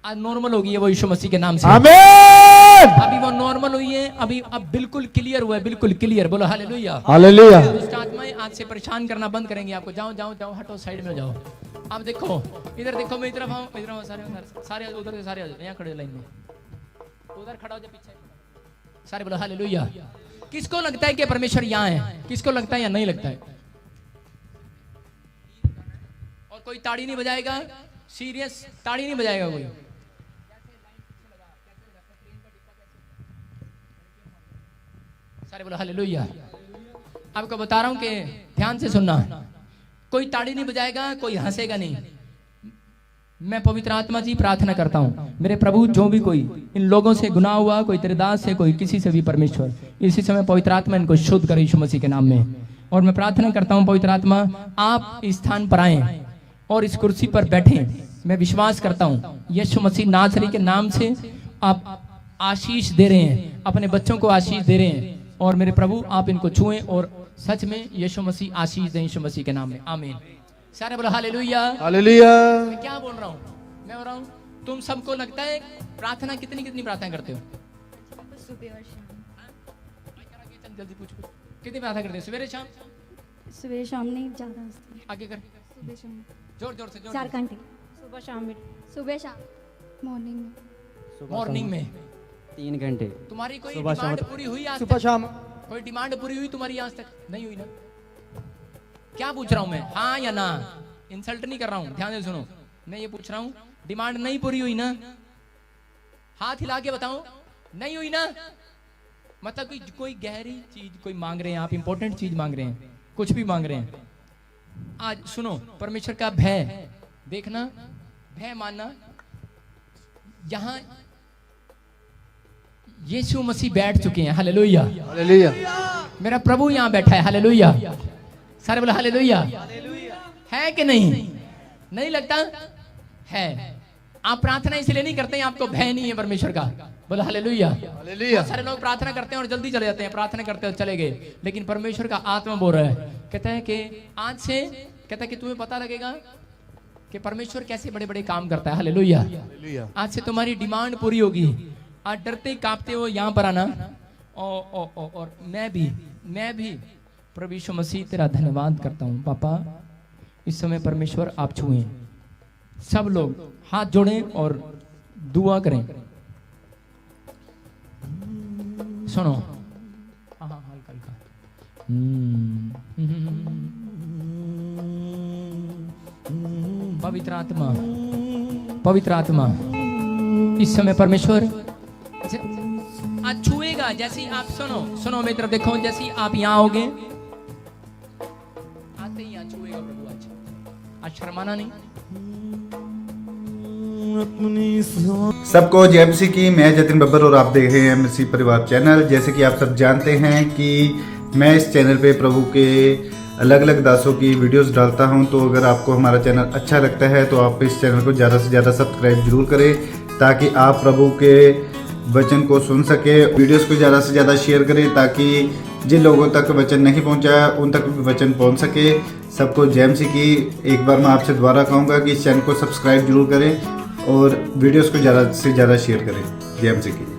आज नॉर्मल होगी है वो यीशु मसीह के नाम से। आमीन। अभी वो नॉर्मल हुई है, अभी अब बिल्कुल क्लियर हुआ है, बिल्कुल क्लियर। बोलो हालेलुया हालेलुया। दुष्ट आत्माएं आज से परेशान करना बंद करेंगे आपको। जाओ जाओ जाओ, हटो, साइड में जाओ। अब देखो, इधर देखो, मैं इधर आऊं, इधर आओ, सारे उधर से सारे यहाँ खड़े लाइन में, उधर खड़ा हो जाए पीछे सारे। बोलो हालेलुया। किसको लगता है कि परमेश्वर यहाँ है? किसको लगता है या नहीं लगता है? और कोई ताड़ी नहीं बजाएगा, सीरियस ताड़ी नहीं बजाएगा कोई। सारे बोलो हालेलुया। आपको बता रहा हूं कि ध्यान से सुनना, कोई ताड़ी नहीं बजाएगा, कोई हंसेगा नहीं। मैं पवित्र आत्मा जी प्रार्थना करता हूं, मेरे प्रभु जो भी कोई इन लोगों से गुनाह हुआ, कोई तेरे दास से, कोई किसी से भी, परमेश्वर इसी समय पवित्र आत्मा इनको शुद्ध करे यीशु मसीह के नाम में। और मैं प्रार्थना करता हूं पवित्र आत्मा आप इस स्थान पर आए और इस कुर्सी पर बैठे। मैं विश्वास करता हूं यीशु मसीह नासरी के नाम से आप आशीष दे रहे हैं, अपने बच्चों को आशीष दे रहे हैं। और मेरे प्रभु आप इनको छुएं और सच में यीशु मसीह आशीष दें यीशु मसीह के नाम में, आमीन। सारे बोलो हालेलुया। हालेलुया। मैं क्या बोल रहा हूँ, मैं बोल रहा हूँ तुम सबको लगता है प्रार्थना कितनी कितनी प्रार्थना करते हो? सुबह और शाम। जल्दी पूछ कितनी प्रार्थना करते हो? सवेरे शाम? सुबह शाम नहीं, ज़्यादा हंसती। आगे कर, सुबह शाम। जोर जोर से, जोर 4 घंटे। सुबह शाम। सुबह शाम। मॉर्निंग में। मॉर्निंग में 3 घंटे। तुम्हारी कोई सुबह शाम। डिमांड पूरी हुई आज सुबह तक? शाम। कोई डिमांड पूरी हुई तुम्हारी आज तक? नहीं हुई ना? क्या पूछ रहा हूं मैं, हाँ या ना? इंसल्ट नहीं कर रहा हूं, ध्यान से सुनो। मैं ये पूछ रहा हूं डिमांड नहीं पूरी हुई ना? हाथ हिला के बताओ, नहीं हुई ना? मतलब कोई गहरी चीज कोई मांग रहे हैं आप, इंपॉर्टेंट चीज मांग रहे हैं, कुछ भी मांग रहे हैं। आज सुनो, परमेश्वर का भय देखना, भय मानना। यहां यीशु मसीह बैठ चुके हैं, हालेलुया। हालेलुया। मेरा प्रभु यहां बैठा है, हालेलुया। सारे बोलो हालेलुया। है कि नहीं? नहीं लगता है? आप प्रार्थना इसलिए नहीं करते हैं, आपको भय नहीं है परमेश्वर का। बोलो हालेलुया। हालेलुया। बहुत सारे लोग प्रार्थना करते हैं और जल्दी चले जाते हैं, प्रार्थना करते हैं चले गए। लेकिन परमेश्वर का आत्मा बोल रहा है, कहता है कि आज से, कहता है कि तुम्हें पता लगेगा कि परमेश्वर कैसे बड़े बड़े काम करता है, हालेलुया। हालेलुया। आज से तुम्हारी डिमांड पूरी होगी। आज डरते कांपते हो यहाँ पर आना। और मैं भी प्रभु यीशु मसीह तेरा धन्यवाद करता हूँ पापा। इस समय परमेश्वर आप छुएं, सब लोग हाथ जोड़ें और दुआ करें। सुनो, हाँ हल्का हल्का। पवित्र आत्मा इस समय परमेश्वर आज छुएगा। जैसे आप सुनो मेरी तरफ देखो, जैसे आप यहाँ आओगे, आते ही यहाँ छुएगा प्रभु। आज शर्माना नहीं। सबको जय मसीह की। मैं जतिन बब्बर और आप देख रहे हैं मसीह परिवार चैनल। जैसे कि आप सब जानते हैं कि मैं इस चैनल पे प्रभु के अलग अलग दासों की वीडियोस डालता हूं, तो अगर आपको हमारा चैनल अच्छा लगता है तो आप इस चैनल को ज़्यादा से ज़्यादा सब्सक्राइब जरूर करें, ताकि आप प्रभु के वचन को सुन सके। वीडियोस को ज़्यादा से ज़्यादा शेयर करें, ताकि जिन लोगों तक वचन नहीं पहुंचा उन तक भी वचन पहुंच सके। सबको जय मसीह की। एक बार मैं आपसे दोबारा कहूँगा कि इस चैनल को सब्सक्राइब जरूर करें और वीडियोस को ज़्यादा से ज़्यादा शेयर करें। जय मसीह की।